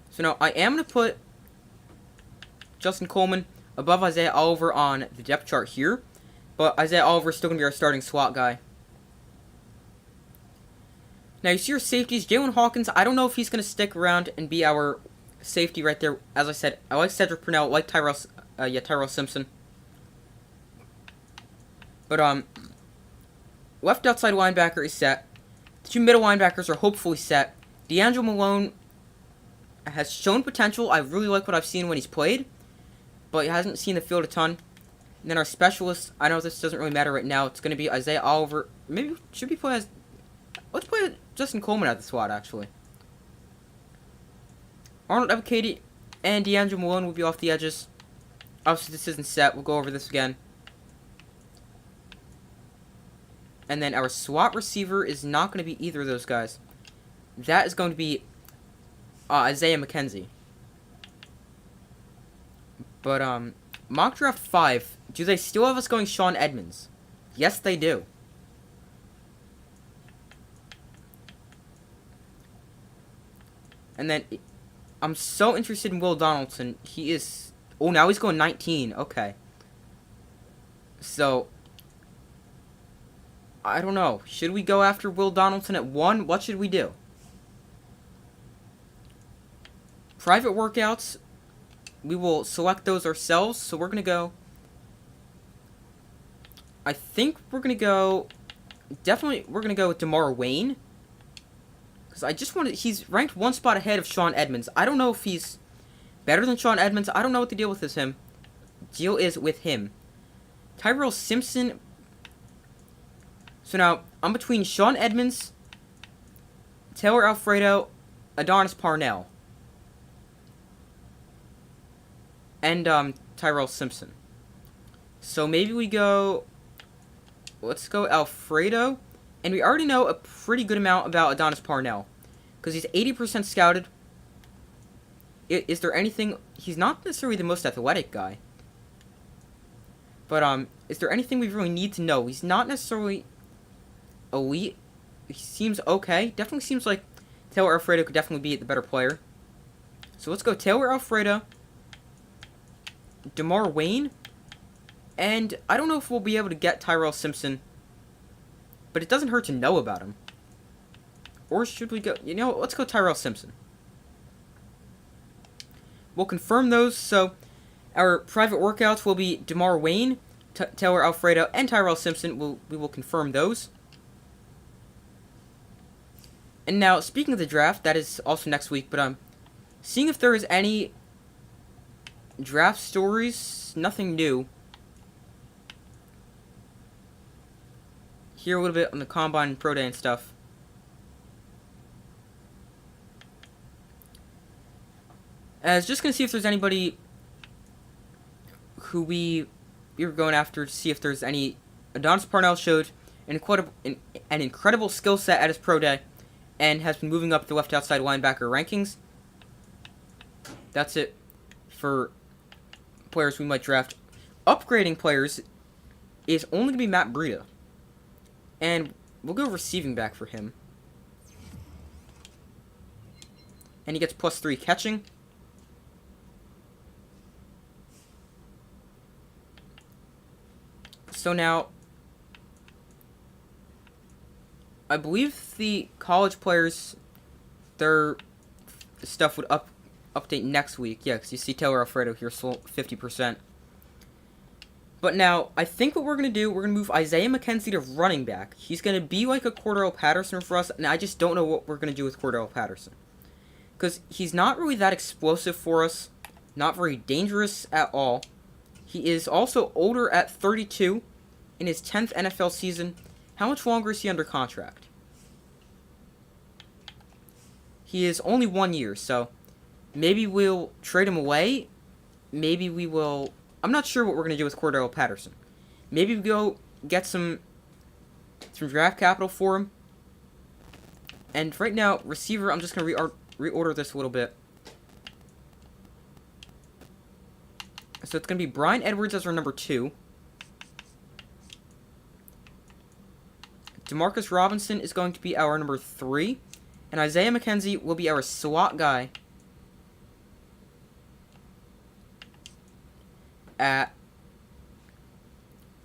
So now, I am going to put Justin Coleman above Isaiah Oliver on the depth chart here. But Isaiah Oliver is still going to be our starting slot guy. Now, you see your safeties. Jalen Hawkins, I don't know if he's going to stick around and be our safety right there. As I said, I like Cedric Purnell, I like Tyrell Simpson. But, left outside linebacker is set. The two middle linebackers are hopefully set. D'Angelo Malone has shown potential. I really like what I've seen when he's played, but he hasn't seen the field a ton. And then our specialists, I know this doesn't really matter right now. It's going to be Isaiah Oliver. Maybe, should we play as... Let's play Justin Coleman at the squad, actually. Arnold Ebiketie and D'Angelo Malone will be off the edges. Obviously, this isn't set. We'll go over this again. And then our slot receiver is not going to be either of those guys. That is going to be Isaiah McKenzie. But, mock draft 5. Do they still have us going Sean Edmonds? Yes, they do. And then, I'm so interested in Will Donaldson. He is... Oh, now he's going 19. Okay. So, I don't know. Should we go after Will Donaldson at 1? What should we do? Private workouts, we will select those ourselves. So, we're going to go... I think we're going to go... Definitely, we're going to go with DeMar Wayne. Because I just wanted... He's ranked one spot ahead of Sean Edmonds. I don't know if he's better than Sean Edmonds. I don't know what the deal with him. Deal is with him. Tyrell Simpson. So now, I'm between Sean Edmonds, Taylor Alfredo, Adonis Parnell, and Tyrell Simpson. So maybe we go... Let's go Alfredo. And we already know a pretty good amount about Adonis Parnell. Because he's 80% scouted. Is there anything... He's not necessarily the most athletic guy. But, is there anything we really need to know? He's not necessarily elite. He seems okay. Definitely seems like Taylor Alfredo could definitely be the better player. So let's go Taylor Alfredo, DeMar Wayne, and I don't know if we'll be able to get Tyrell Simpson, but it doesn't hurt to know about him. Or should we go... You know, let's go Tyrell Simpson. We'll confirm those, so our private workouts will be DeMar Wayne, Taylor Alfredo, and Tyrell Simpson. We will confirm those. And now, speaking of the draft, that is also next week, but seeing if there is any draft stories, nothing new. Here a little bit on the Combine and Pro Day and stuff. I was just going to see if there's anybody who we were going after to see if there's any... Adonis Parnell showed an incredible skill set at his Pro Day and has been moving up the left outside linebacker rankings. That's it for players we might draft. Upgrading players is only going to be Matt Breida. And we'll go receiving back for him. And he gets +3 catching. So now, I believe the college players, their stuff would update next week. Yeah, because you see Taylor Alfredo here, sold 50%. But now, I think what we're going to do, we're going to move Isaiah McKenzie to running back. He's going to be like a Cordell Patterson for us, and I just don't know what we're going to do with Cordell Patterson. Because he's not really that explosive for us, not very dangerous at all. He is also older at 32 in his 10th NFL season. How much longer is he under contract? He is only 1 year, so maybe we'll trade him away. Maybe we will... I'm not sure what we're going to do with Cordell Patterson. Maybe we go get some draft capital for him. And right now, receiver, I'm just going to reorder this a little bit. So it's going to be Bryan Edwards as our number 2. Demarcus Robinson is going to be our number 3. And Isaiah McKenzie will be our slot guy out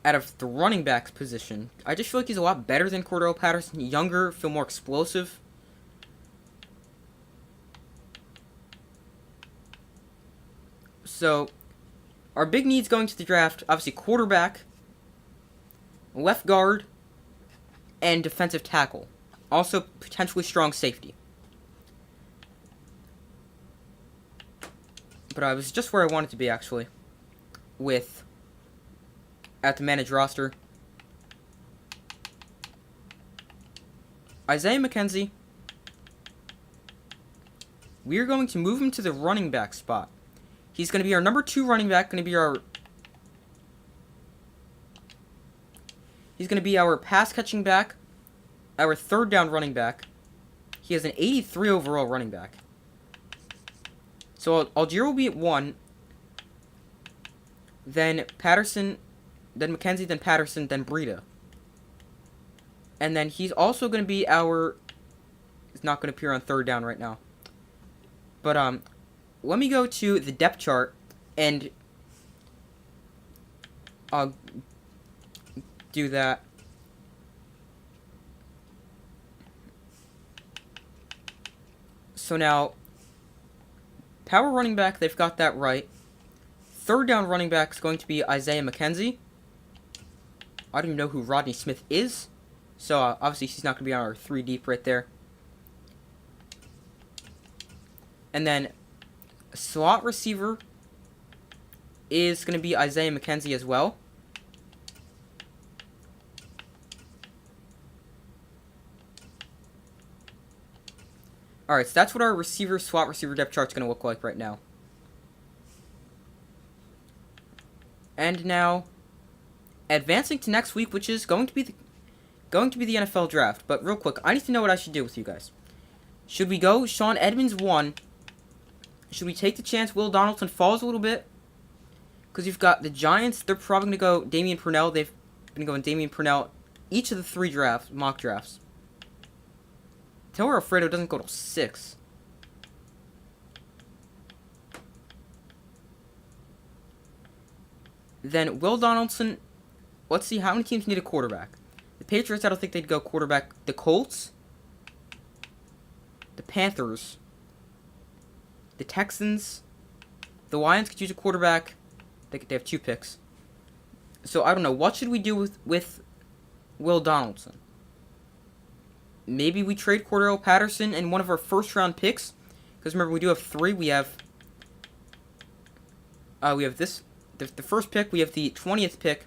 of the running back's position. I just feel like he's a lot better than Cordell Patterson. Younger, feel more explosive. So, our big needs going to the draft, obviously quarterback, left guard, and defensive tackle. Also, potentially strong safety. But I was just where I wanted to be, actually. At the managed roster. Isaiah McKenzie. We are going to move him to the running back spot. He's going to be our number 2 running back. He's going to be our pass catching back. Our 3rd down running back. He has an 83 overall running back. So Algier will be at 1. Then Patterson, then McKenzie, then Patterson, then Breida. And then he's also going to be our... He's not going to appear on 3rd down right now. But, let me go to the depth chart and do that. So now, power running back, they've got that right. 3rd down running back is going to be Isaiah McKenzie. I don't even know who Rodney Smith is. So, obviously, he's not going to be on our 3 deep right there. And then slot receiver is going to be Isaiah McKenzie as well. Alright, so that's what our slot receiver depth chart is going to look like right now. And now, advancing to next week, which is going to be the NFL draft. But real quick, I need to know what I should do with you guys. Should we go Sean Edmonds 1? Should we take the chance Will Donaldson falls a little bit? Because you've got the Giants, they're probably going to go Damian Purnell. They've been going Damian Purnell each of the 3 mock drafts. Taylor Alfredo doesn't go till 6. Then Will Donaldson, let's see how many teams need a quarterback. The Patriots, I don't think they'd go quarterback. The Colts, the Panthers, the Texans, the Lions could use a quarterback. They have 2 picks. So I don't know. What should we do with Will Donaldson? Maybe we trade Cordero Patterson and one of our first-round picks. Because remember, we do have 3. We have this, the first pick. We have the 20th pick,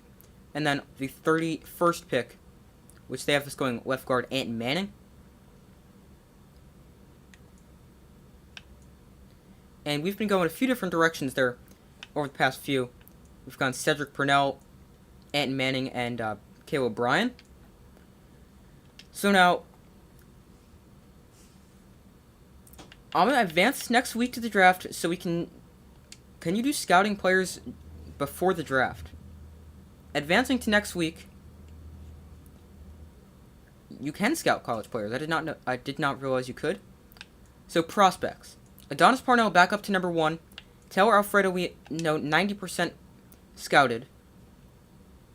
and then the 31st pick, which they have us going left guard Ant Manning. And we've been going a few different directions there over the past few. We've gone Cedric Purnell, Ant Manning, and Caleb Bryan. So now, I'm going to advance next week to the draft so we can you do scouting players before the draft? Advancing to next week, you can scout college players. I did not realize you could. So prospects. Adonis Parnell back up to number 1. Taylor Alfredo, we know 90% scouted.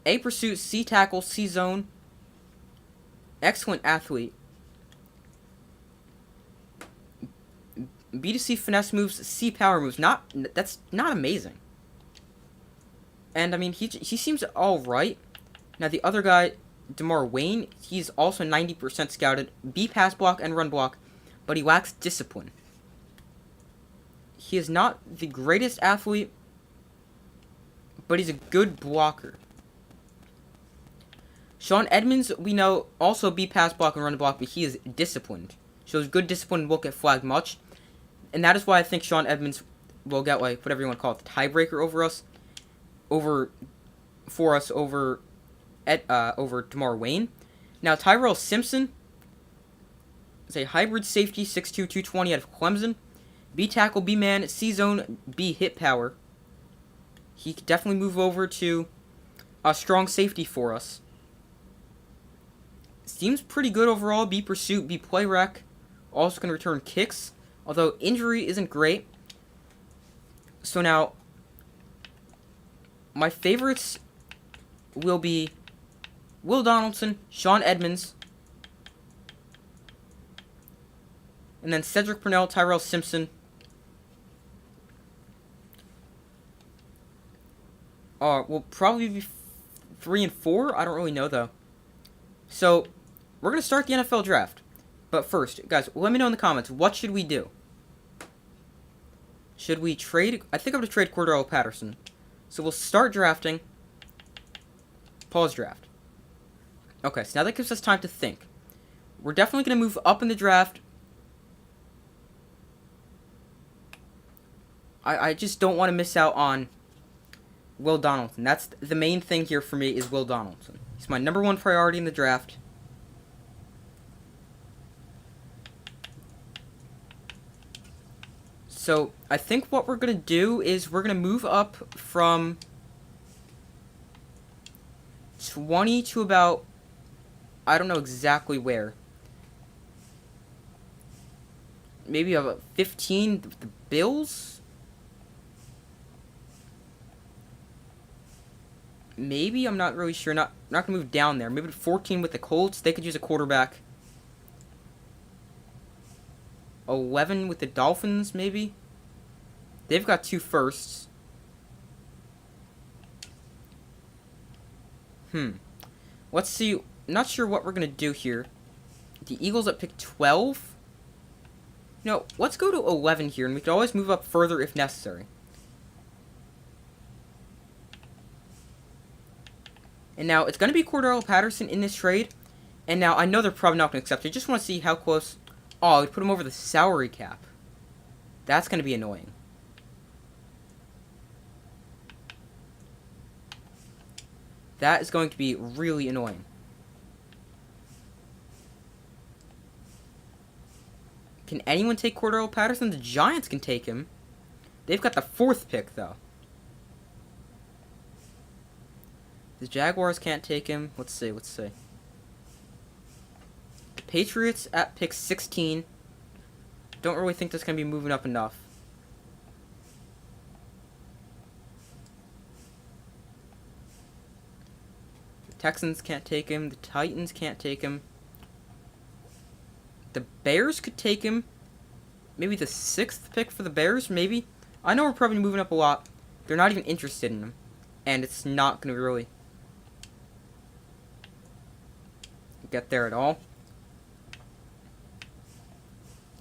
A pursuit, C tackle, C zone. Excellent athlete. B to C finesse moves, C power moves. That's not amazing. And I mean, he seems all right. Now the other guy, DeMar Wayne, he's also 90% scouted. B pass block and run block, but he lacks discipline. He is not the greatest athlete, but he's a good blocker. Sean Edmonds, we know, also B pass block and run block, but he is disciplined. Shows good discipline and won't get flagged much. And that is why I think Sean Edmonds will get, like, whatever you want to call it, the tiebreaker over DeMar Wayne. Now, Tyrell Simpson is a hybrid safety, 6'2", 220 out of Clemson. B tackle, B man, C zone, B hit power. He could definitely move over to a strong safety for us. Seems pretty good overall. B pursuit, B play rec. Also going to return kicks, although injury isn't great. So now, my favorites will be Will Donaldson, Sean Edmonds, and then Cedric Purnell, Tyrell Simpson. Will probably be 3 and 4. I don't really know, though. So, we're going to start the NFL draft. But first, guys, let me know in the comments, what should we do? Should we trade? I think I'm going to trade Cordero Patterson. So we'll start drafting. Pause draft. Okay, so now that gives us time to think. We're definitely going to move up in the draft. I just don't want to miss out on Will Donaldson. That's the main thing here for me, is Will Donaldson. He's my number 1 priority in the draft. So, I think what we're going to do is we're going to move up from 20 to about, I don't know exactly where. Maybe about 15, the Bills? Maybe, I'm not really sure. Not going to move down there. Maybe 14 with the Colts. They could use a quarterback. 11 with the Dolphins, maybe? They've got 2 firsts. Let's see. Not sure what we're going to do here. The Eagles at pick 12. Let's go to 11 here, and we can always move up further if necessary. And now, it's going to be Cordell Patterson in this trade. And now, I know they're probably not going to accept it. I just want to see how close... Oh, we put him over the salary cap. That's going to be annoying. That is going to be really annoying. Can anyone take Cordell Patterson? The Giants can take him. They've got the 4th pick, though. The Jaguars can't take him. Let's see. The Patriots at pick 16. Don't really think that's going to be moving up enough. The Texans can't take him. The Titans can't take him. The Bears could take him. Maybe the 6th pick for the Bears, maybe. I know we're probably moving up a lot. They're not even interested in him. And it's not going to really get there at all.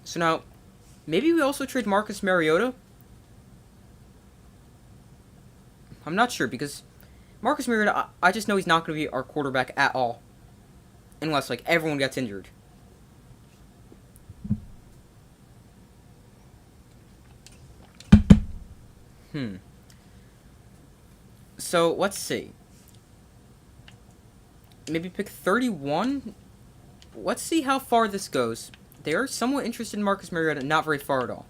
So now, maybe we also trade Marcus Mariota? I'm not sure, because Marcus Mariota, I just know he's not going to be our quarterback at all. Unless, like, everyone gets injured. So, let's see. Maybe pick 31? Let's see how far this goes. They are somewhat interested in Marcus Mariota, not very far at all.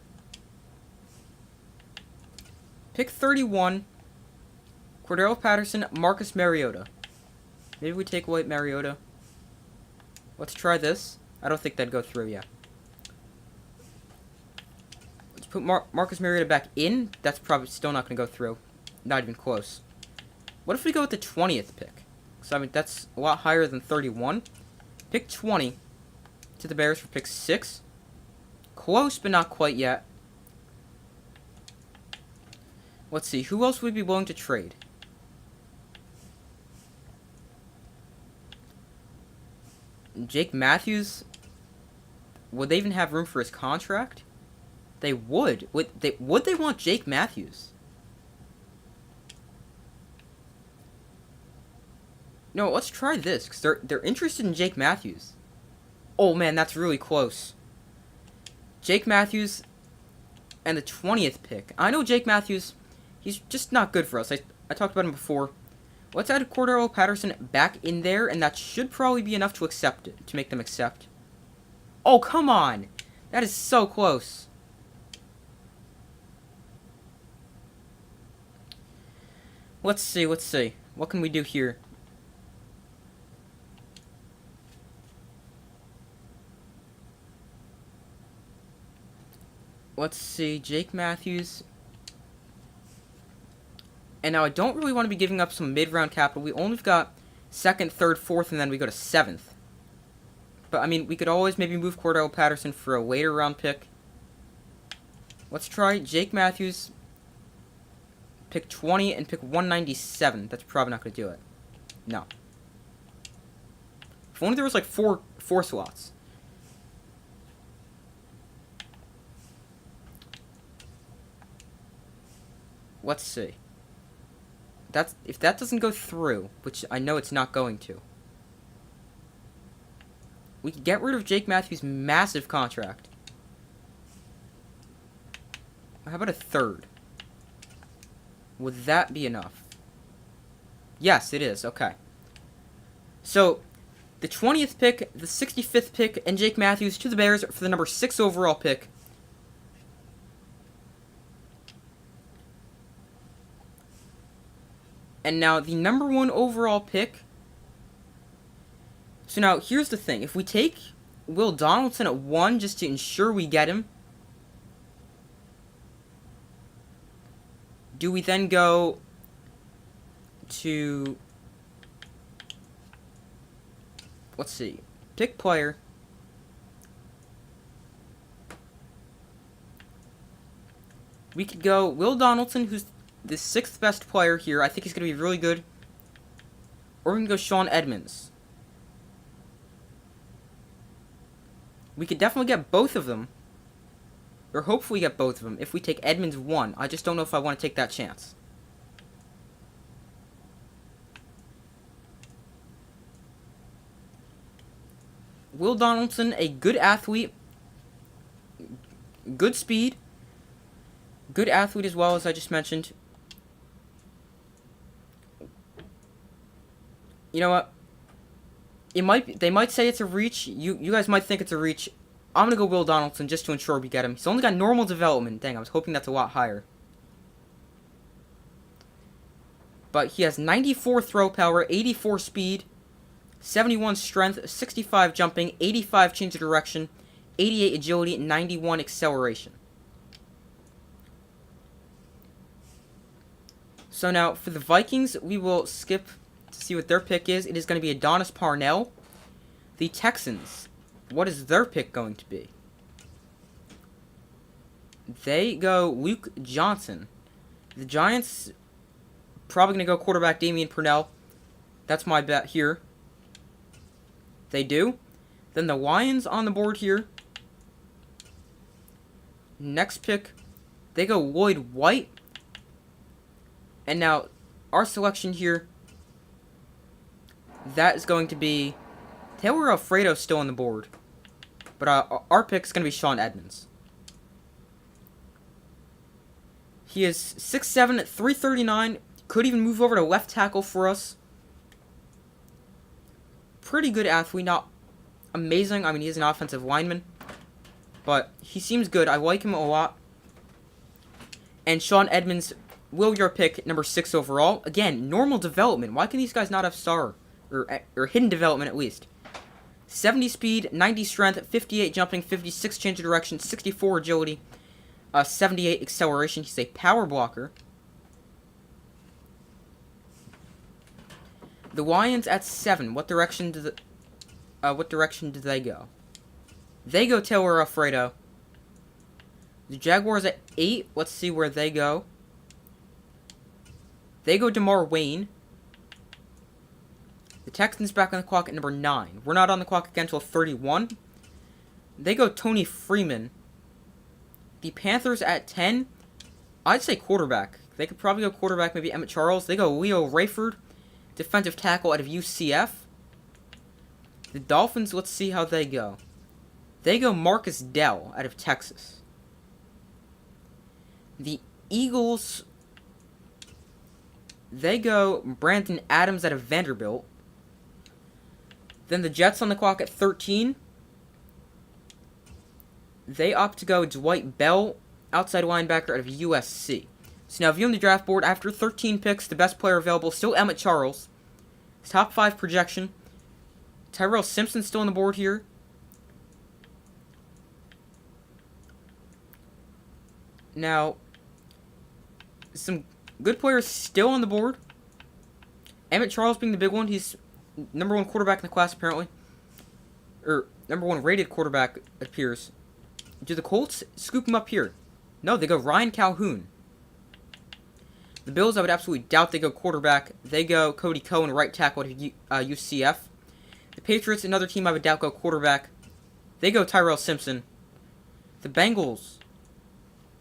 Pick 31. Cordell Patterson, Marcus Mariota. Maybe we take away Mariota. Let's try this. I don't think that'd go through yet. Let's put Marcus Mariota back in. That's probably still not going to go through. Not even close. What if we go with the 20th pick? So, I mean, that's a lot higher than 31. Pick 20 to the Bears for pick 6. Close, but not quite yet. Let's see. Who else would be willing to trade? Jake Matthews? Would they even have room for his contract? They would. Would they want Jake Matthews? No, let's try this, because they're interested in Jake Matthews. Oh, man, that's really close. Jake Matthews and the 20th pick. I know Jake Matthews, he's just not good for us. I talked about him before. Let's add Cordell Patterson back in there, and that should probably be enough to accept it, to make them accept. Oh, come on! That is so close. Let's see. What can we do here? Let's see, Jake Matthews. And now I don't really want to be giving up some mid-round capital. We only got 2nd, 3rd, 4th, and then we go to 7th. But, I mean, we could always maybe move Cordell Patterson for a later round pick. Let's try Jake Matthews. Pick 20 and pick 197. That's probably not going to do it. No. If only there was like four slots. Let's see. If that doesn't go through, which I know it's not going to, we can get rid of Jake Matthews' massive contract. How about a 3rd? Would that be enough? Yes, it is. Okay. So, the 20th pick, the 65th pick, and Jake Matthews to the Bears for the number 6 overall pick. And now, the number 1 overall pick. So now, here's the thing. If we take Will Donaldson at 1 just to ensure we get him, do we then go to... Let's see. Pick player. We could go Will Donaldson, who's the 6th best player here. I think he's going to be really good. Or we can go Sean Edmonds. We could definitely get both of them. or hopefully get both of them. If we take Edmonds 1, I just don't know if I want to take that chance. Will Donaldson, a good athlete, good speed, good athlete as well, as I just mentioned. You know what? They might say it's a reach. You guys might think it's a reach. I'm gonna go Will Donaldson just to ensure we get him. He's only got normal development. Dang, I was hoping that's a lot higher. But he has 94 throw power, 84 speed, 71 strength, 65 jumping, 85 change of direction, 88 agility, 91 acceleration. So now, for the Vikings, we will skip to see what their pick is. It is going to be Adonis Parnell. The Texans, what is their pick going to be? They go Luke Johnson. The Giants, probably going to go quarterback Damian Purnell. That's my bet here. They do. Then the Lions on the board here. Next pick, they go Lloyd White. And now, our selection here, that is going to be Taylor Alfredo still on the board. But our pick is going to be Sean Edmonds. He is 6'7", 339. Could even move over to left tackle for us. Pretty good athlete, not amazing. I mean, he's an offensive lineman. But he seems good. I like him a lot. And Sean Edmonds, will your pick, number 6 overall. Again, normal development. Why can these guys not have star or hidden development at least? 70 speed, 90 strength, 58 jumping, 56 change of direction, 64 agility, 78 acceleration. He's a power blocker. The Lions at 7. What direction do they go? They go Taylor Alfredo. The Jaguars at 8. Let's see where they go. They go DeMar Wayne. The Texans back on the clock at number 9. We're not on the clock again until 31. They go Tony Freeman. The Panthers at 10. I'd say quarterback. They could probably go quarterback, maybe Emmett Charles. They go Leo Rayford, defensive tackle out of UCF. The Dolphins, let's see how they go. They go Marcus Dell out of Texas. The Eagles, they go Brandon Adams out of Vanderbilt. Then the Jets on the clock at 13. They opt to go Dwight Bell, outside linebacker out of USC. So now viewing the draft board, after 13 picks, the best player available, still Emmett Charles. His top 5 projection. Tyrell Simpson still on the board here. Now, some good players still on the board. Emmett Charles being the big one. He's number 1 quarterback in the class, apparently. Or, number 1 rated quarterback, it appears. Do the Colts scoop him up here? No, they go Ryan Calhoun. The Bills, I would absolutely doubt they go quarterback. They go Cody Cohen, right tackle at UCF. The Patriots, another team I would doubt go quarterback. They go Tyrell Simpson. The Bengals,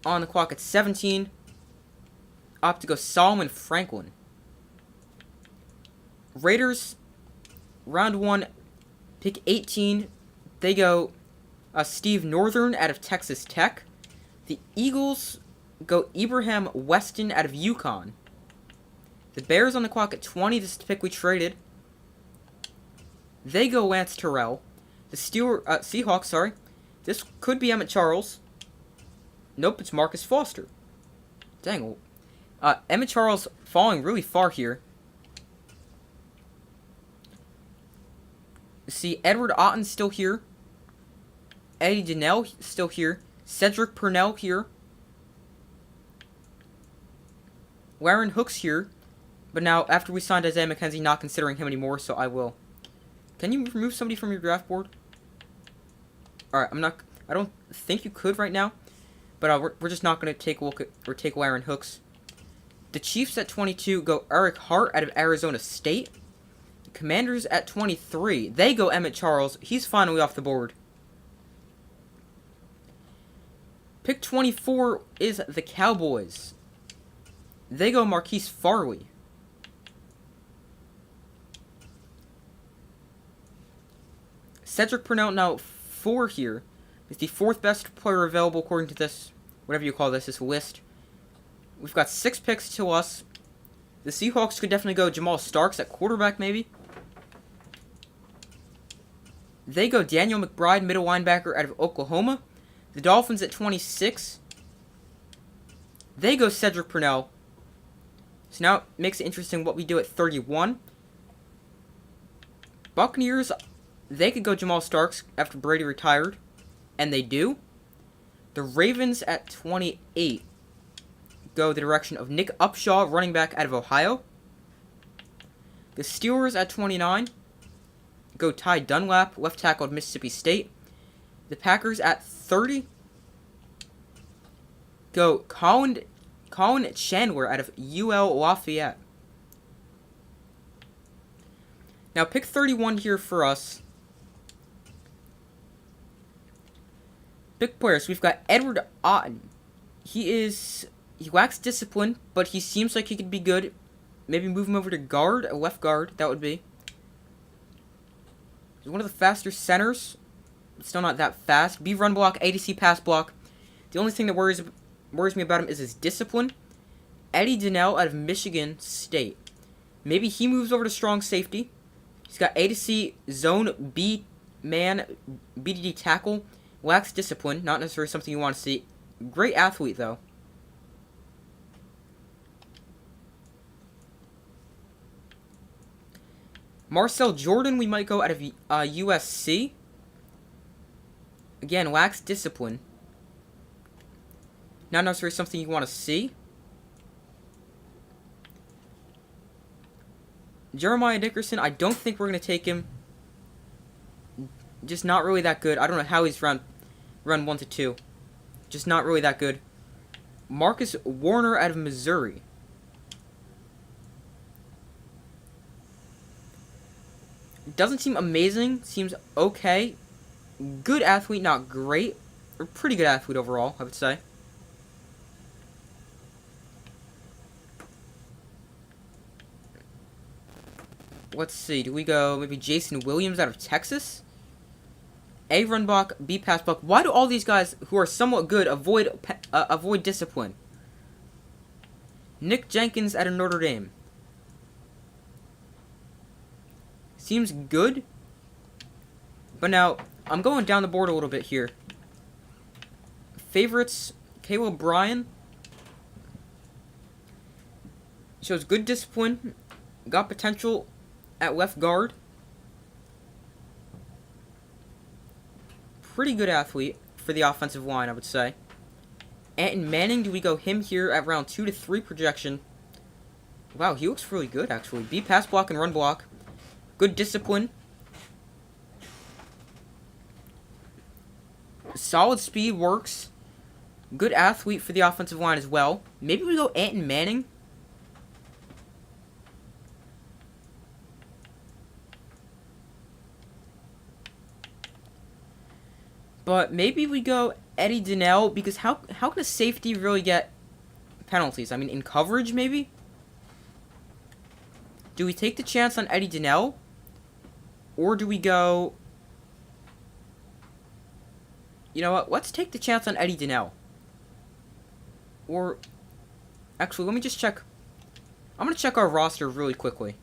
on the clock at 17, opt to go Solomon Franklin. Raiders, round 1, pick 18. They go Steve Northern out of Texas Tech. The Eagles go Ibrahim Weston out of UConn. The Bears on the clock at 20. This is the pick we traded. They go Lance Terrell. The Seahawks, this could be Emmett Charles. Nope, it's Marcus Foster. Dang. Emmett Charles falling really far here. See, Edward Otten's still here. Eddie Donnell still here. Cedric Purnell here. Warren Hook's here. But now, after we signed Isaiah McKenzie, not considering him anymore, so I will. Can you remove somebody from your draft board? Alright, I don't think you could right now. But we're just not going to take a look at, or take Warren Hooks. The Chiefs at 22 go Eric Hart out of Arizona State. The Commanders at 23, they go Emmett Charles. He's finally off the board. Pick 24 is the Cowboys. They go Marquise Farley. Cedric Purnell, now 4 here, is the 4th best player available according to this, whatever you call this list. We've got 6 picks to us. The Seahawks could definitely go Jamal Starks at quarterback, maybe. They go Daniel McBride, middle linebacker out of Oklahoma. The Dolphins at 26. They go Cedric Purnell. So now it makes it interesting what we do at 31. Buccaneers, they could go Jamal Starks after Brady retired. And they do. The Ravens at 28 go the direction of Nick Upshaw, running back out of Ohio. The Steelers at 29 go Ty Dunlap, left tackle of Mississippi State. The Packers at 30 go Colin Chandler out of UL Lafayette. Now pick 31 here for us. Big players. We've got Edward Otten. He lacks discipline, but he seems like he could be good. Maybe move him over to guard, a left guard, that would be. He's one of the faster centers. Still not that fast. B run block, ADC pass block. The only thing that worries me about him is his discipline. Eddie Donnell out of Michigan State. Maybe he moves over to strong safety. He's got ADC, zone, B, man, BDD tackle. Lacks discipline. Not necessarily something you want to see. Great athlete, though. Marcel Jordan, we might go out of USC. Again, lacks discipline. Not necessarily something you want to see. Jeremiah Dickerson, I don't think we're going to take him. Just not really that good. I don't know how he's round 1 to 2. Just not really that good. Marcus Warner out of Missouri. Doesn't seem amazing. Seems okay. Good athlete, not great. Or pretty good athlete overall, I would say. Let's see. Do we go maybe Jason Williams out of Texas? A run block, B pass block. Why do all these guys who are somewhat good avoid discipline? Nick Jenkins out of Notre Dame. Seems good. But now, I'm going down the board a little bit here. Favorites, Caleb Bryan. Shows good discipline. Got potential at left guard. Pretty good athlete for the offensive line, I would say. Anton Manning, do we go him here at round 2 to 3 projection? Wow, he looks really good, actually. B pass block and run block. Good discipline. Solid speed, works. Good athlete for the offensive line as well. Maybe we go Anton Manning. But maybe we go Eddie Donnell, because how can a safety really get penalties? I mean, in coverage, maybe? Do we take the chance on Eddie Donnell? Or do we go... You know what? Let's take the chance on Eddie Donnell. Or... Actually, let me just check... I'm going to check our roster really quickly.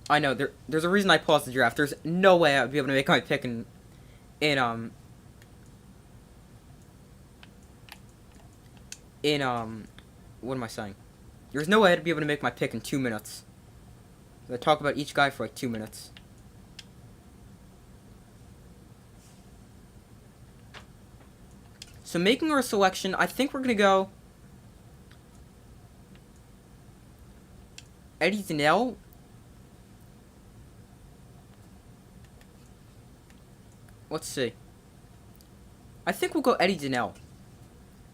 I know, there's a reason I paused the draft. There's no way I would be able to make my pick in what am I saying? There's no way I'd be able to make my pick in 2 minutes. I talk about each guy for like 2 minutes. So making our selection, I think we're going to go Eddie Donnell. Let's see. I think we'll go Eddie Donnell.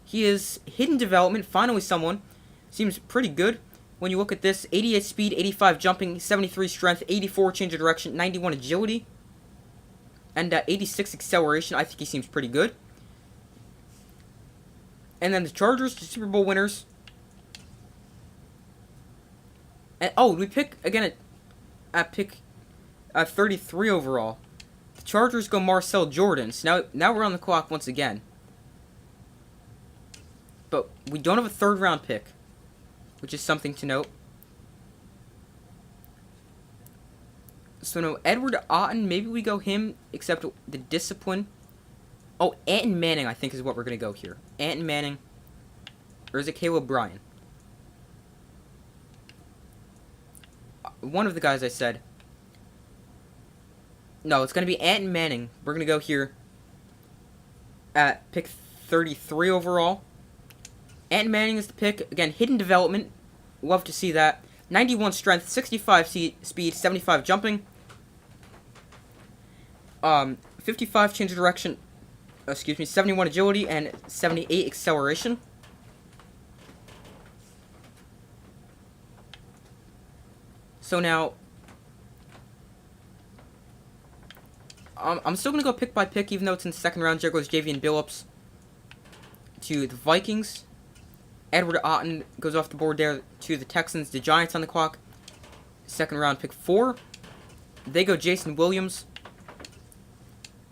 He is hidden development. Finally someone. Seems pretty good. When you look at this, 88 speed, 85 jumping, 73 strength, 84 change of direction, 91 agility, and 86 acceleration. I think he seems pretty good. And then the Chargers, the Super Bowl winners. And oh, we pick again at pick 33 overall. The Chargers go Marcel Jordan. So now we're on the clock once again. But we don't have a third round pick, which is something to note. So no, Edward Otten, maybe we go him, except the discipline. Oh, Anton Manning, I think, is what we're going to go here. Anton Manning. Or is it Caleb Bryan? One of the guys I said. No, it's going to be Anton Manning. We're going to go here at pick 33 overall. Anton Manning is the pick. Again, hidden development. Love to see that. 91 strength, 65 speed, 75 jumping. 55 change of direction. 71 agility and 78 acceleration. So now, I'm still going to go pick by pick, even though it's in the second round. There goes Javian Billups to the Vikings. Edward Otten goes off the board there to the Texans. The Giants on the clock. Second round pick 4. They go Jason Williams.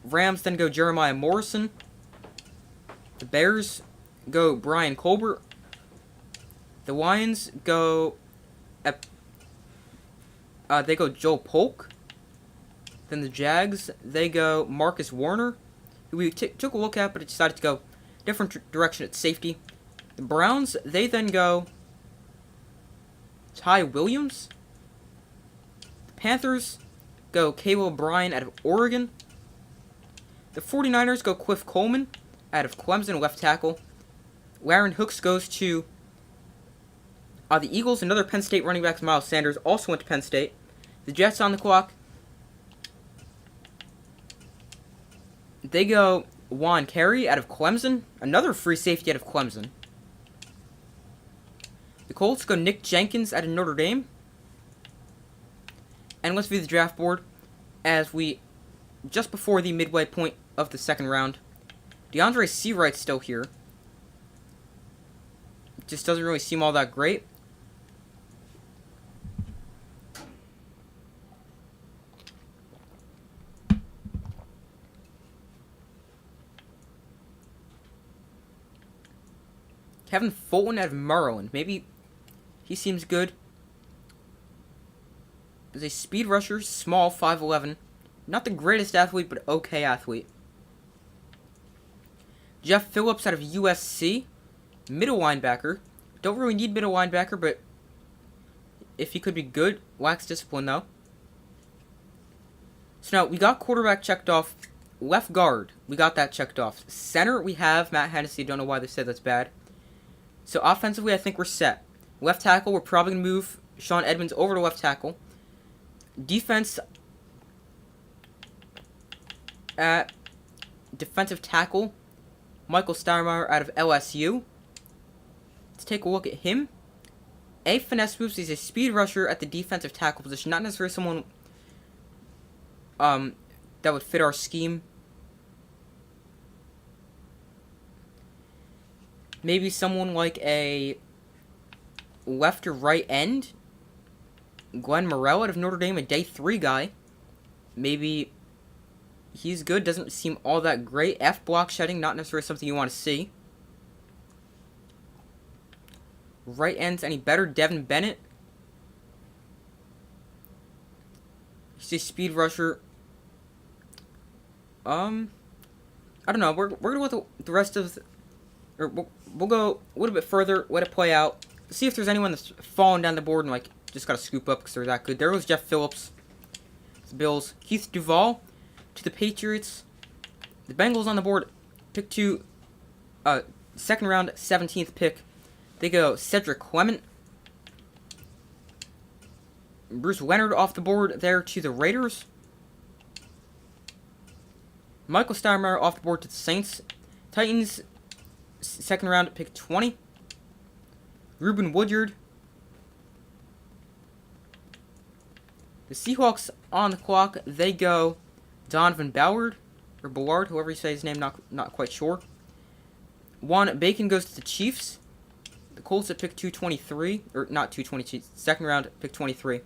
Rams then go Jeremiah Morrison. The Bears go Brian Colbert. The Lions go they go Joe Polk. Then the Jags, they go Marcus Warner, who we took a look at, but decided to go different direction at safety. The Browns, they then go Ty Williams. The Panthers go Caleb Bryan out of Oregon. The 49ers go Cliff Coleman out of Clemson, left tackle. Laren Hooks goes to the Eagles. Another Penn State running back, Miles Sanders, also went to Penn State. The Jets on the clock. They go Juan Carey out of Clemson. Another free safety out of Clemson. The Colts go Nick Jenkins out of Notre Dame. And let's view the draft board as we, just before the midway point of the second round. DeAndre Seawright's still here. Just doesn't really seem all that great. Kevin Fulton out of Maryland. Maybe he seems good. Is a speed rusher, small, 5'11". Not the greatest athlete, but okay athlete. Jeff Phillips out of USC. Middle linebacker. Don't really need middle linebacker, but if he could be good, lacks discipline though. So now we got quarterback checked off. Left guard, we got that checked off. Center, we have Matt Hennessy. Don't know why they said that's bad. So offensively, I think we're set. Left tackle, we're probably going to move Sean Edmonds over to left tackle. Defense, at defensive tackle, Michael Steinmeier out of LSU. Let's take a look at him. A finesse moves. He's a speed rusher at the defensive tackle position. Not necessarily someone that would fit our scheme. Maybe someone like a left or right end. Glenn Morrell out of Notre Dame, a day 3 guy. Maybe he's good. Doesn't seem all that great. F block shedding, not necessarily something you want to see. Right end's any better? Devin Bennett. He's a speed rusher. I don't know. We're gonna go with the rest of, or we'll go a little bit further. Let it play out. See if there's anyone that's fallen down the board and like just gotta scoop up because they're that good. There was Jeff Phillips. The Bills. Keith Duvall to the Patriots. The Bengals on the board. Pick 2. Second round, 17th pick. They go Cedric Clement. Bruce Leonard off the board there to the Raiders. Michael Steinmeier off the board to the Saints. Titans, second round, pick 20. Ruben Woodyard. The Seahawks on the clock. They go Donovan Ballard, or Ballard, whoever you say his name, not quite sure. 1, Bacon goes to the Chiefs. The Colts at pick 223. Or not 222. Second round, pick 23.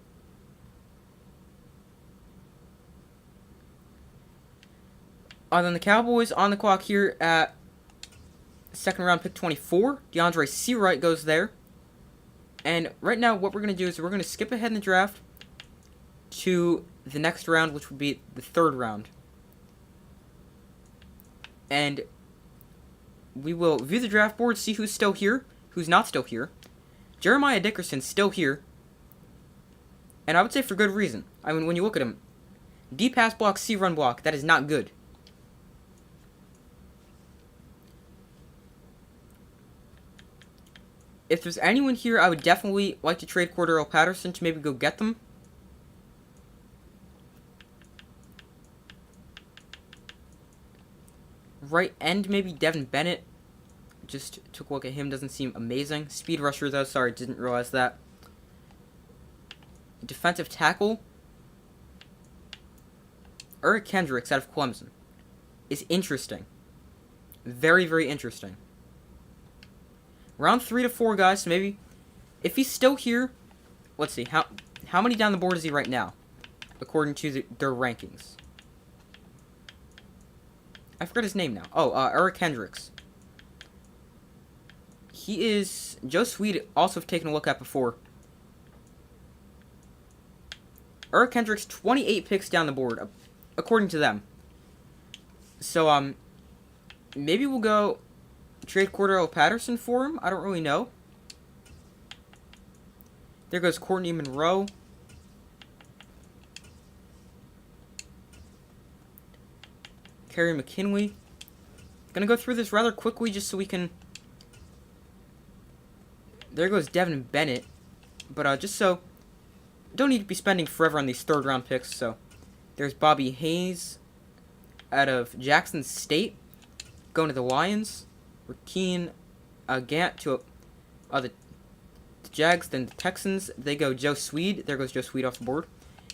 Then the Cowboys on the clock here at second round, pick 24. DeAndre Seawright goes there. And right now, what we're going to do is we're going to skip ahead in the draft to the next round, which would be the third round. And we will view the draft board, see who's still here, who's not still here. Jeremiah Dickerson's still here. And I would say for good reason. I mean, when you look at him, D pass block, C run block, that is not good. If there's anyone here, I would definitely like to trade Cordero Patterson to maybe go get them. Right end, maybe Devin Bennett. Just took a look at him, doesn't seem amazing. Speed rusher, though, sorry, didn't realize that. Defensive tackle. Eric Kendricks out of Clemson is interesting. Very, very interesting. Round 3 to 4, guys, so maybe if he's still here, let's see, how many down the board is he right now, according to their rankings? I forgot his name now. Oh, Eric Kendricks. He is, Joe Sweet also have taken a look at before. Eric Kendricks, 28 picks down the board, according to them. So, maybe we'll go trade Cordero Patterson for him. I don't really know. There goes Courtney Monroe. Kerry McKinley. Gonna go through this rather quickly just so we can... There goes Devin Bennett. But just so... Don't need to be spending forever on these third round picks, so... There's Bobby Hayes out of Jackson State. Going to the Lions. Rakeen Gant to the Jags, then the Texans. They go Joe Swede. There goes Joe Swede off the board.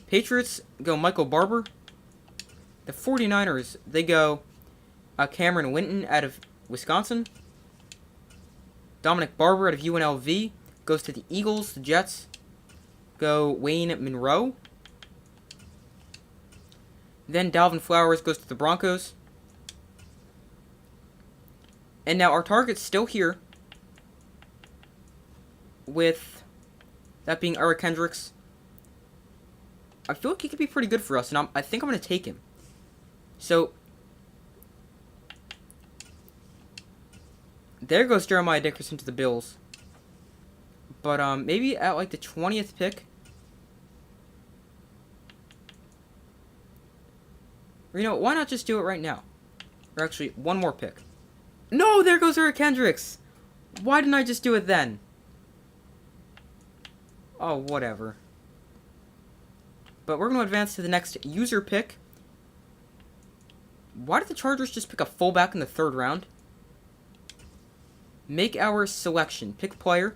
Patriots go Michael Barber. The 49ers, they go Cameron Winton out of Wisconsin. Dominic Barber out of UNLV goes to the Eagles. The Jets go Wayne Monroe. Then Dalvin Flowers goes to the Broncos. And now our target's still here, with that being Eric Kendricks. I feel like he could be pretty good for us, and I think I'm going to take him. So, there goes Jeremiah Dickerson to the Bills. But maybe at like the 20th pick. Or, you know, why not just do it right now? Or actually, one more pick. No, there goes Eric Kendricks. Why didn't I just do it then? Oh, whatever. But we're going to advance to the next user pick. Why did the Chargers just pick a fullback in the third round? Make our selection. Pick player.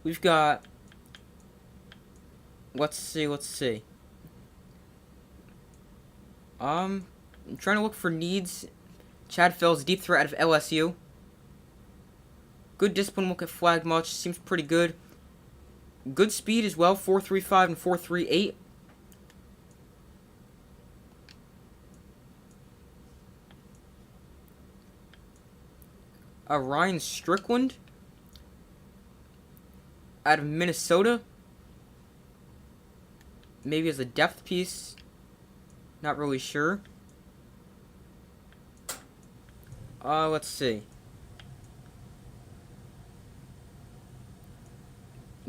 We've got... Let's see. I'm trying to look for needs. Chad Fells, deep threat out of LSU. Good discipline, look at flag much. Seems pretty good. Good speed as well, 4.35 and 4.38. Ryan Strickland out of Minnesota. Maybe as a depth piece. Not really sure. Let's see.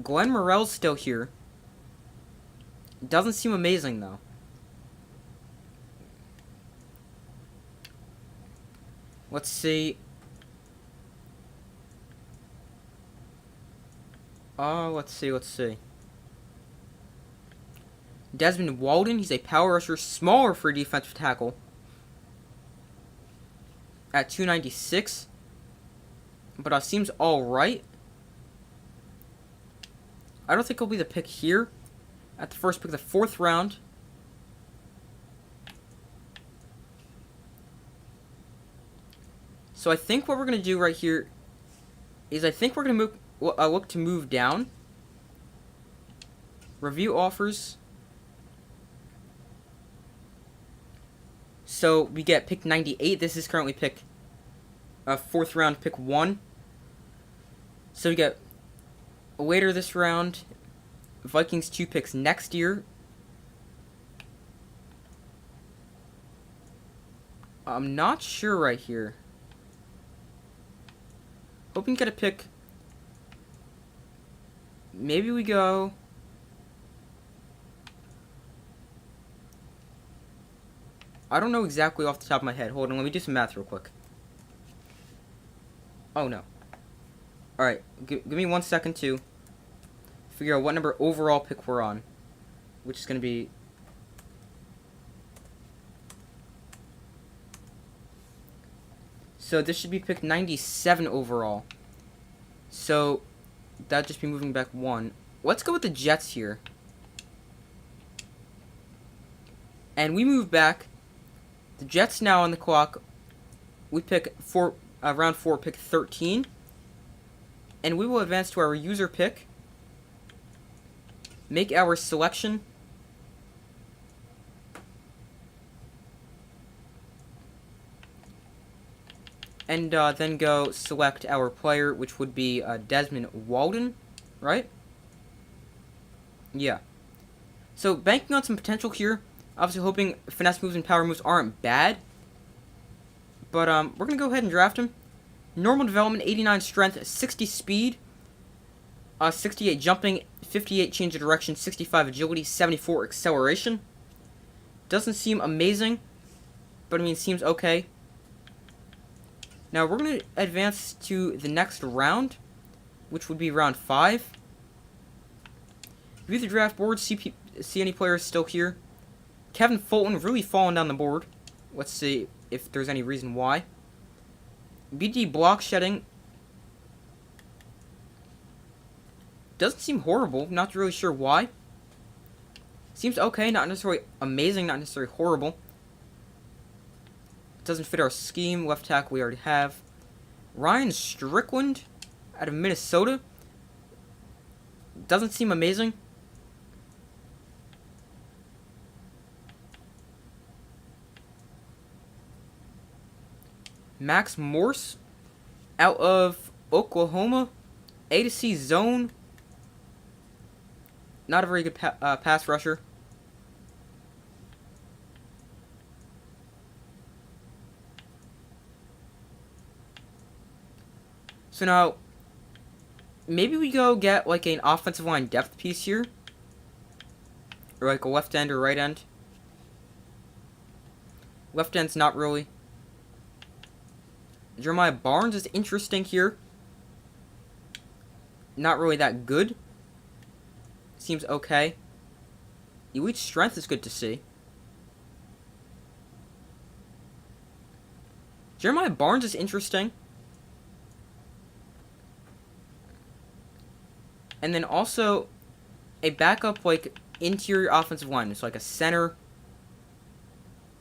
Glenn Morrell's still here. Doesn't seem amazing, though. Let's see. Let's see. Desmond Walden, he's a power rusher, smaller for a defensive tackle. At 296. But seems alright. I don't think he'll be the pick here. At the first pick of the fourth round. So I think what we're going to do right here is I think we're going to look to move down. Review offers. So we get pick 98. This is currently pick 4th round, pick 1. So we get later this round, Vikings 2 picks next year. I'm not sure right here. Hoping to get a pick. Maybe we go. I don't know exactly off the top of my head. Hold on, let me do some math real quick. Oh no. Alright, give me 1 second to figure out what number overall pick we're on. Which is going to be... So this should be pick 97 overall. So that'd just be moving back 1. Let's go with the Jets here. And we move back. The Jets now on the clock. We pick round 4, pick 13. And we will advance to our user pick. Make our selection. And then go select our player, which would be Desmond Walden, right? Yeah. So banking on some potential here. Obviously hoping finesse moves and power moves aren't bad. But we're going to go ahead and draft him. Normal development, 89 strength, 60 speed, 68 jumping, 58 change of direction, 65 agility, 74 acceleration. Doesn't seem amazing, but I mean, seems okay. Now we're going to advance to the next round, which would be round 5. View the draft board, see any players still here. Kevin Fulton really falling down the board. Let's see if there's any reason why. BD block shedding doesn't seem horrible. Not really sure why. Seems okay, not necessarily amazing, not necessarily horrible. Doesn't fit our scheme. Left tackle we already have. Ryan Strickland out of Minnesota. Doesn't seem amazing. Max Morse out of Oklahoma. A to C zone. Not a very good pass rusher. So now, maybe we go get like an offensive line depth piece here. Or like a left end or right end. Left end's not really. Jeremiah Barnes is interesting here. Not really that good. Seems okay. Elite strength is good to see. Jeremiah Barnes is interesting. And then also a backup like interior offensive line. So like a center.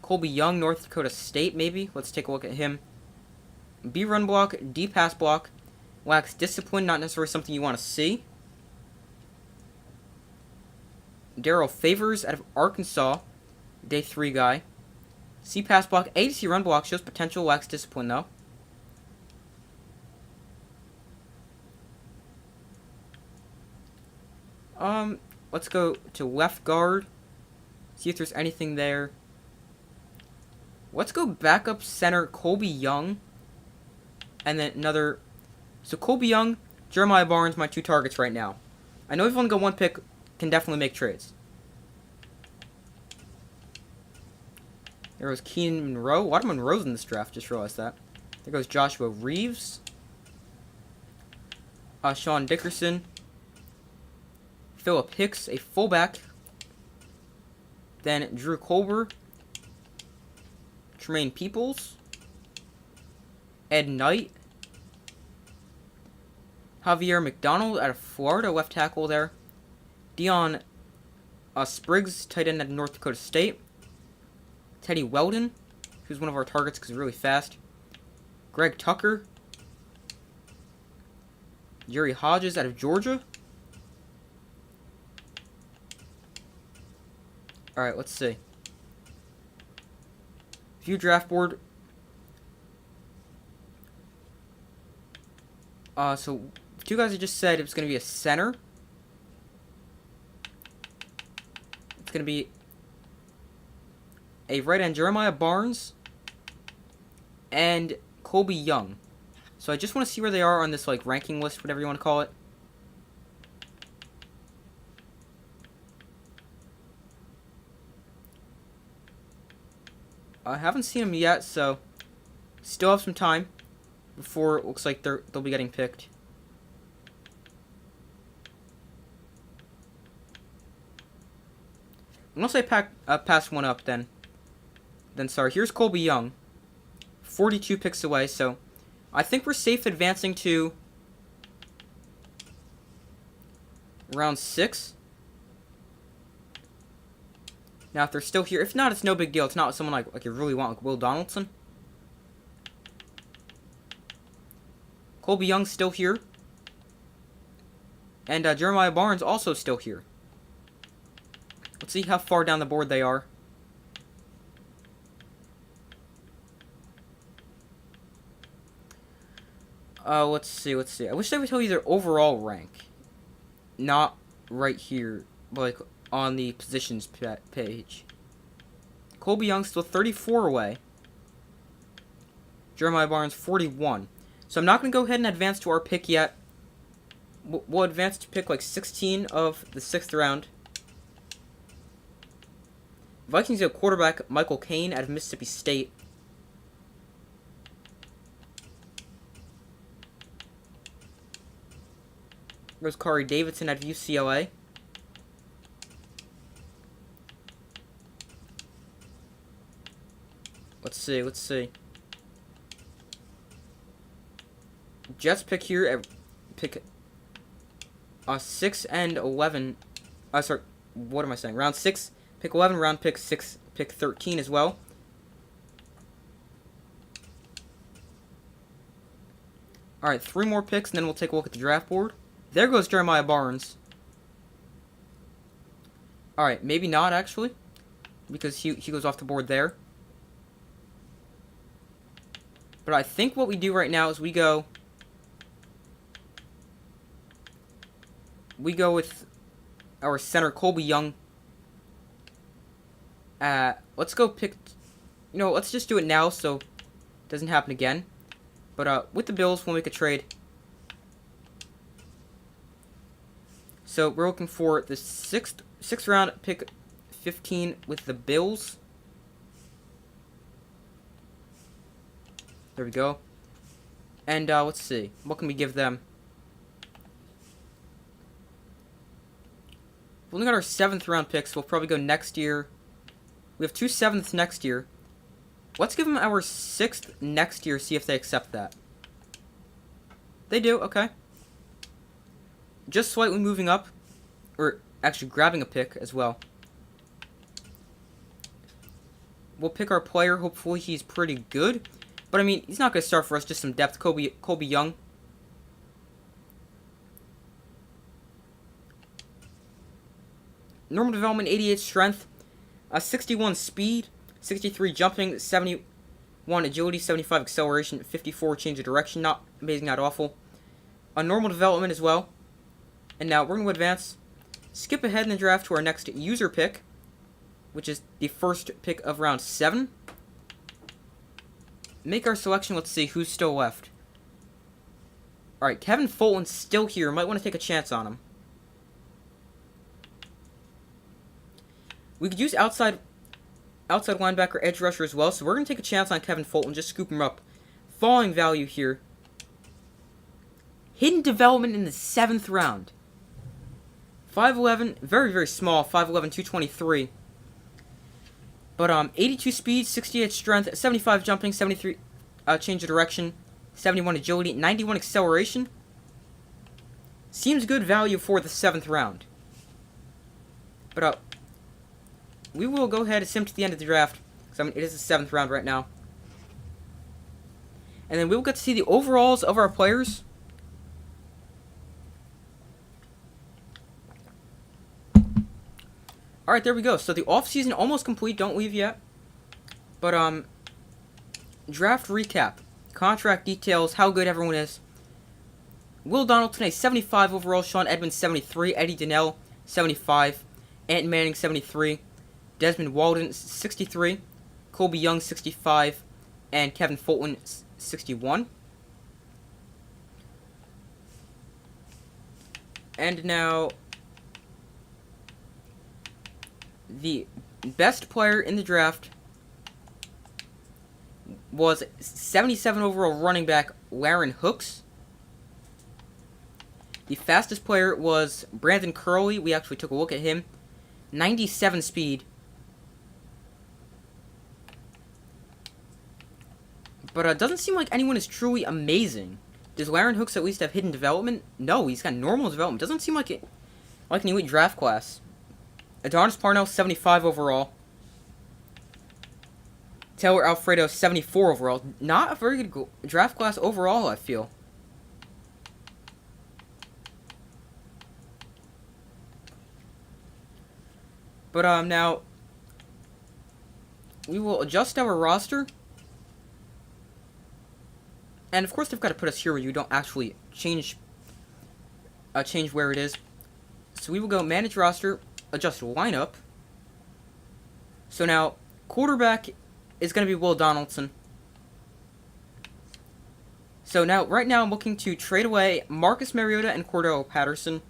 Colby Young, North Dakota State maybe. Let's take a look at him. B run block, D pass block. Lacks discipline, not necessarily something you want to see. Darrell Favors out of Arkansas. Day 3 guy. C pass block, A to C run block. Shows potential, lacks discipline though. Let's go to left guard. See if there's anything there. Let's go backup center Colby Young. And then another. So Colby Young, Jeremiah Barnes, my 2 targets right now. I know we've only got 1 pick, can definitely make trades. There goes Keenan Monroe. A lot of Monroes in this draft, just realized that. There goes Joshua Reeves. Sean Dickerson. Philip Hicks, a fullback. Then Drew Colbert. Tremaine Peoples. Ed Knight. Javier McDonald out of Florida, left tackle there. Dion Spriggs, tight end at North Dakota State. Teddy Weldon, who's one of our targets because he's really fast. Greg Tucker. Jerry Hodges out of Georgia. Alright, let's see. View draft board. So, two guys I just said it was going to be a center. It's going to be a right end, Jeremiah Barnes, and Colby Young. So I just want to see where they are on this like ranking list, whatever you want to call it. I haven't seen them yet, so still have some time before it looks like they'll be getting picked. Unless I pass one up, then sorry. Here's Colby Young, 42 picks away, so I think we're safe advancing to round 6. Now, if they're still here, if not, it's no big deal. It's not someone like you really want, like Will Donaldson. Colby Young's still here. And Jeremiah Barnes also still here. Let's see how far down the board they are. Let's see. I wish they would tell you their overall rank. Not right here, but like on the positions page. Colby Young's still 34 away. Jeremiah Barnes 41. So I'm not going to go ahead and advance to our pick yet. We'll advance to pick like 16 of the 6th round. Vikings have quarterback Michael Caine out of Mississippi State. There's Corey Davidson out of UCLA. Let's see. Jets pick here at pick 6 and 11. Sorry, what am I saying? Round 6, pick 11, round pick 6, pick 13 as well. Alright, 3 more picks, and then we'll take a look at the draft board. There goes Jeremiah Barnes. Alright, maybe not, actually. Because he goes off the board there. But I think what we do right now is we go with our center, Colby Young. Let's go pick... let's just do it now so it doesn't happen again. But with the Bills, we'll make a trade. So we're looking for the sixth round, pick 15 with the Bills. There we go. And let's see. What can we give them? We've only got our 7th round picks. We'll probably go next year. We have 2 7ths next year. Let's give them our 6th next year, see if they accept that. They do, okay. Just slightly moving up. Or actually grabbing a pick as well. We'll pick our player. Hopefully he's pretty good. But I mean, he's not going to start for us. Just some depth. Colby Young. Normal development, 88 strength. 61 speed. 63 jumping. 71 agility. 75 acceleration. 54 change of direction. Not amazing, not awful. Normal development as well. And now we're going to advance. Skip ahead in the draft to our next user pick, which is the first pick of round 7. Make our selection. Let's see who's still left. Alright, Kevin Fulton's still here. Might want to take a chance on him. We could use outside linebacker, edge rusher as well, so we're going to take a chance on Kevin Fulton. Just scoop him up. Falling value here. Hidden development in the 7th round. 5'11", very, very small, 5'11", 223. But 82 speed, 68 strength, 75 jumping, 73 change of direction, 71 agility, 91 acceleration. Seems good value for the 7th round. But we will go ahead and sim to the end of the draft, because I mean, it is the 7th round right now. And then we'll get to see the overalls of our players. Alright, there we go. So the offseason almost complete. Don't leave yet. But, draft recap. Contract details. How good everyone is. Will Donaldson, a 75 overall. Sean Edmonds, 73. Eddie Donnell, 75. Anton Manning, 73. Desmond Walden, 63. Colby Young, 65. And Kevin Fulton, 61. And now, the best player in the draft was 77 overall running back Laren Hooks. The fastest player was Brandon Curley. We actually took a look at him. 97 speed. But it doesn't seem like anyone is truly amazing. Does Laren Hooks at least have hidden development? No, he's got normal development. Doesn't seem like an elite draft class. Adonis Parnell, 75 overall. Taylor Alfredo, 74 overall. Not a very good draft class overall, I feel. But, now, we will adjust our roster. And, of course, they've got to put us here where you don't actually change where it is. So we will go manage roster, adjust lineup. So now, quarterback is going to be Will Donaldson. So now, right now, I'm looking to trade away Marcus Mariota and Cordell Patterson.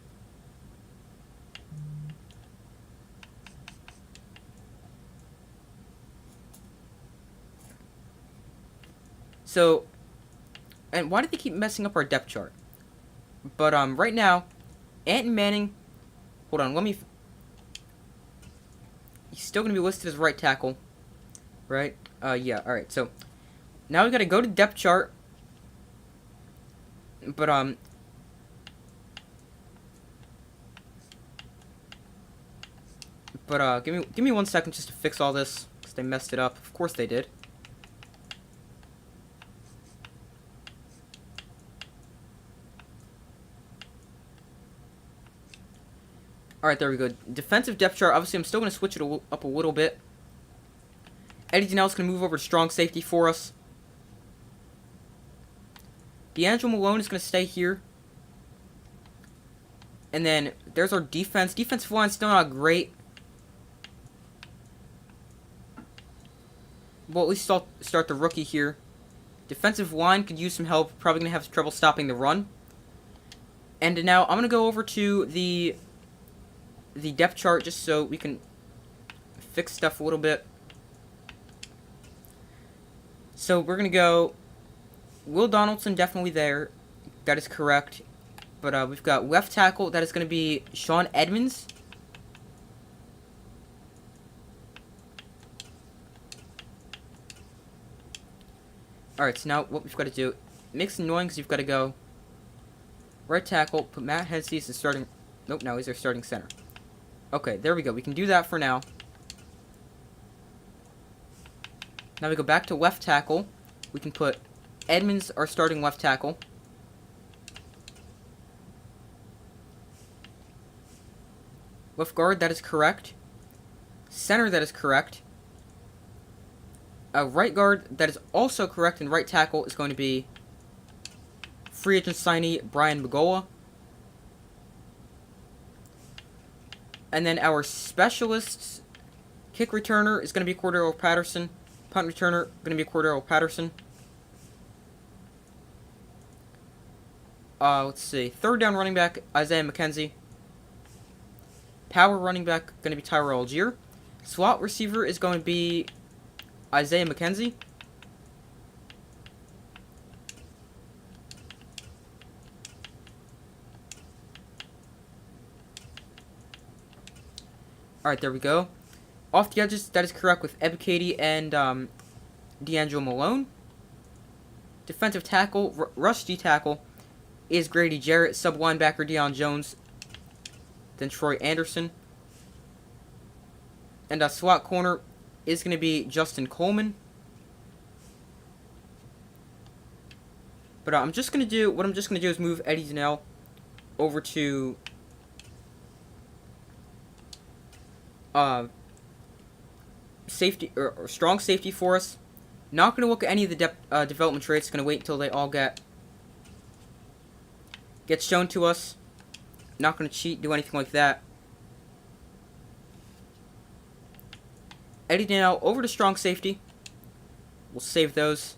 So, and why do they keep messing up our depth chart? But, right now, Anton Manning, hold on, he's still going to be listed as right tackle, right? Yeah, alright, so, now we got to go to depth chart, but, give me 1 second just to fix all this, because they messed it up. Of course they did. Alright, there we go. Defensive depth chart. Obviously, I'm still going to switch it up a little bit. Eddie Donnell's going to move over to strong safety for us. D'Angelo Malone is going to stay here. And then, there's our defense. Defensive line still not great. Well, at least start the rookie here. Defensive line could use some help. Probably going to have trouble stopping the run. And now, I'm going to go over to the depth chart just so we can fix stuff a little bit. So we're going to go Will Donaldson, definitely there. That is correct. But we've got left tackle. That is going to be Sean Edmonds. Alright, so now what we've got to do, it makes it annoying because you've got to go right tackle, put Matt Hennessy as starting. Nope, now he's our starting center. Okay, there we go. We can do that for now. Now we go back to left tackle. We can put Edmonds, our starting left tackle. Left guard, that is correct. Center, that is correct. Right guard, that is also correct. And right tackle is going to be free agent signee Brian Magola. And then our specialists, kick returner is going to be Cordell Patterson. Punt returner, going to be Cordell Patterson. Let's see. Third down running back, Isaiah McKenzie. Power running back, going to be Tyler Algier. Slot receiver is going to be Isaiah McKenzie. Alright, there we go. Off the edges, that is correct with Ebikadi and D'Angelo Malone. Defensive tackle, rush D tackle, is Grady Jarrett. Sub linebacker, Deion Jones. Then Troy Anderson. And slot corner is going to be Justin Coleman. But what I'm just gonna do is move Eddie Donnell over to safety or strong safety for us. Not gonna look at any of the development traits. Gonna wait until they all get shown to us. Not gonna cheat, do anything like that. Eddie Donnell over to strong safety. We'll save those.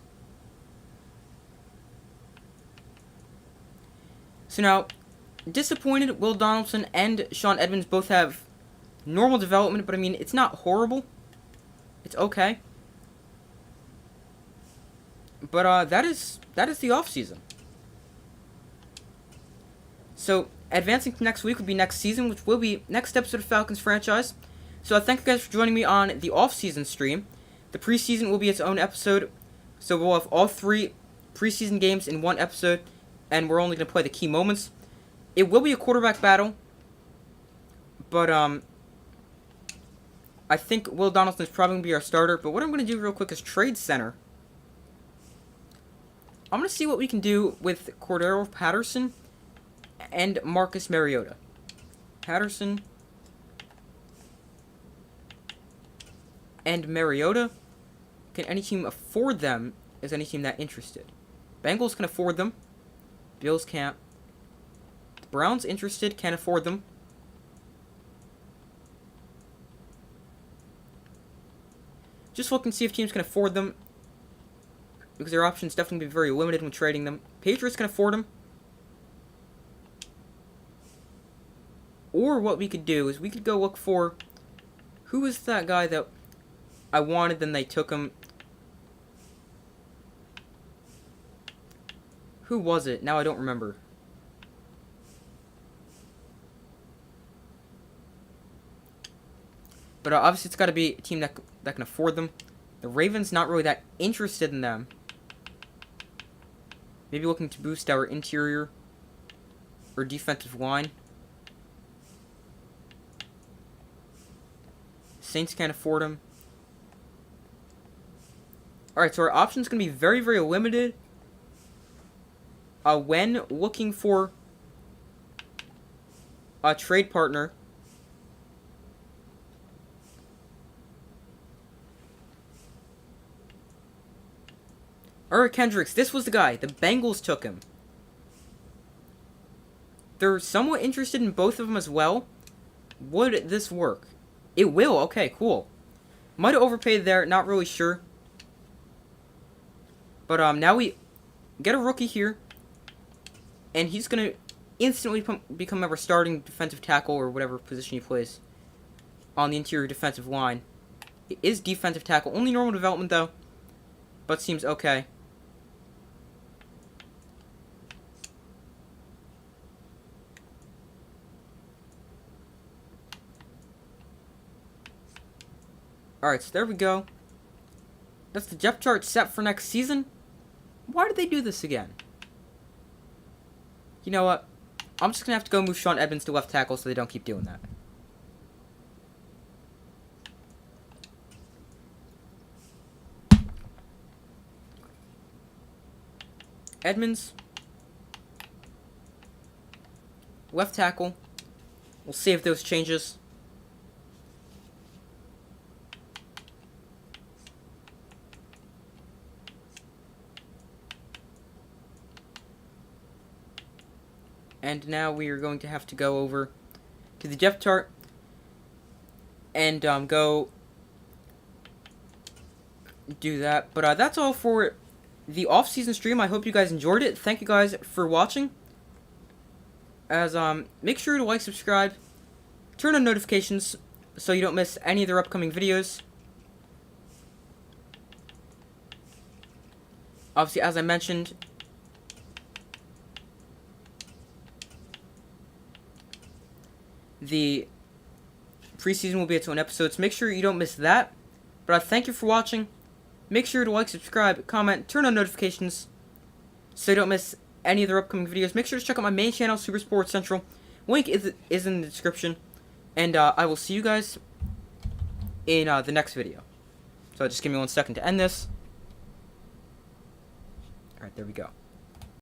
So now, disappointed, Will Donaldson and Sean Edmonds both have normal development, but I mean, it's not horrible. It's okay. But that is the offseason. So, advancing to next week would be next season, which will be next episode of Falcons franchise. So I thank you guys for joining me on the off-season stream. The preseason will be its own episode, so we'll have all 3 preseason games in one episode, and we're only going to play the key moments. It will be a quarterback battle, but I think Will Donaldson is probably going to be our starter. But what I'm going to do real quick is trade center. I'm going to see what we can do with Cordero Patterson and Marcus Mariota. Patterson and Mariota. Can any team afford them? Is any team that interested? Bengals can afford them. Bills can't. The Browns interested, can't afford them. Just look and see if teams can afford them, because their options definitely be very limited when trading them. Patriots can afford them. Or what we could do is we could go look for, who was that guy that I wanted, then they took him. Who was it? Now I don't remember. But obviously it's got to be a team that can afford them. The Ravens not really that interested in them. Maybe looking to boost our interior or defensive line. Saints can't afford them. Alright, so our options going to be very, very limited when looking for a trade partner. Eric Kendricks, this was the guy. The Bengals took him. They're somewhat interested in both of them as well. Would this work? It will. Okay, cool. Might have overpaid there. Not really sure. But now we get a rookie here. And he's going to instantly become our starting defensive tackle or whatever position he plays on the interior defensive line. It is defensive tackle. Only normal development, though. But seems okay. Alright, so there we go. That's the depth chart set for next season. Why did they do this again? You know what? I'm just going to have to go move Sean Edmonds to left tackle so they don't keep doing that. Edmonds. Left tackle. We'll save those changes. And now we are going to have to go over to the depth chart and go do that. But that's all for the off-season stream. I hope you guys enjoyed it. Thank you guys for watching. As make sure to like, subscribe, turn on notifications so you don't miss any of their upcoming videos. Obviously, as I mentioned, the preseason will be its own episode, so make sure you don't miss that. But I thank you for watching. Make sure to like, subscribe, comment, turn on notifications so you don't miss any of their upcoming videos. Make sure to check out my main channel, Super Sports Central. Link is in the description. And I will see you guys in the next video. So just give me 1 second to end this. Alright, there we go.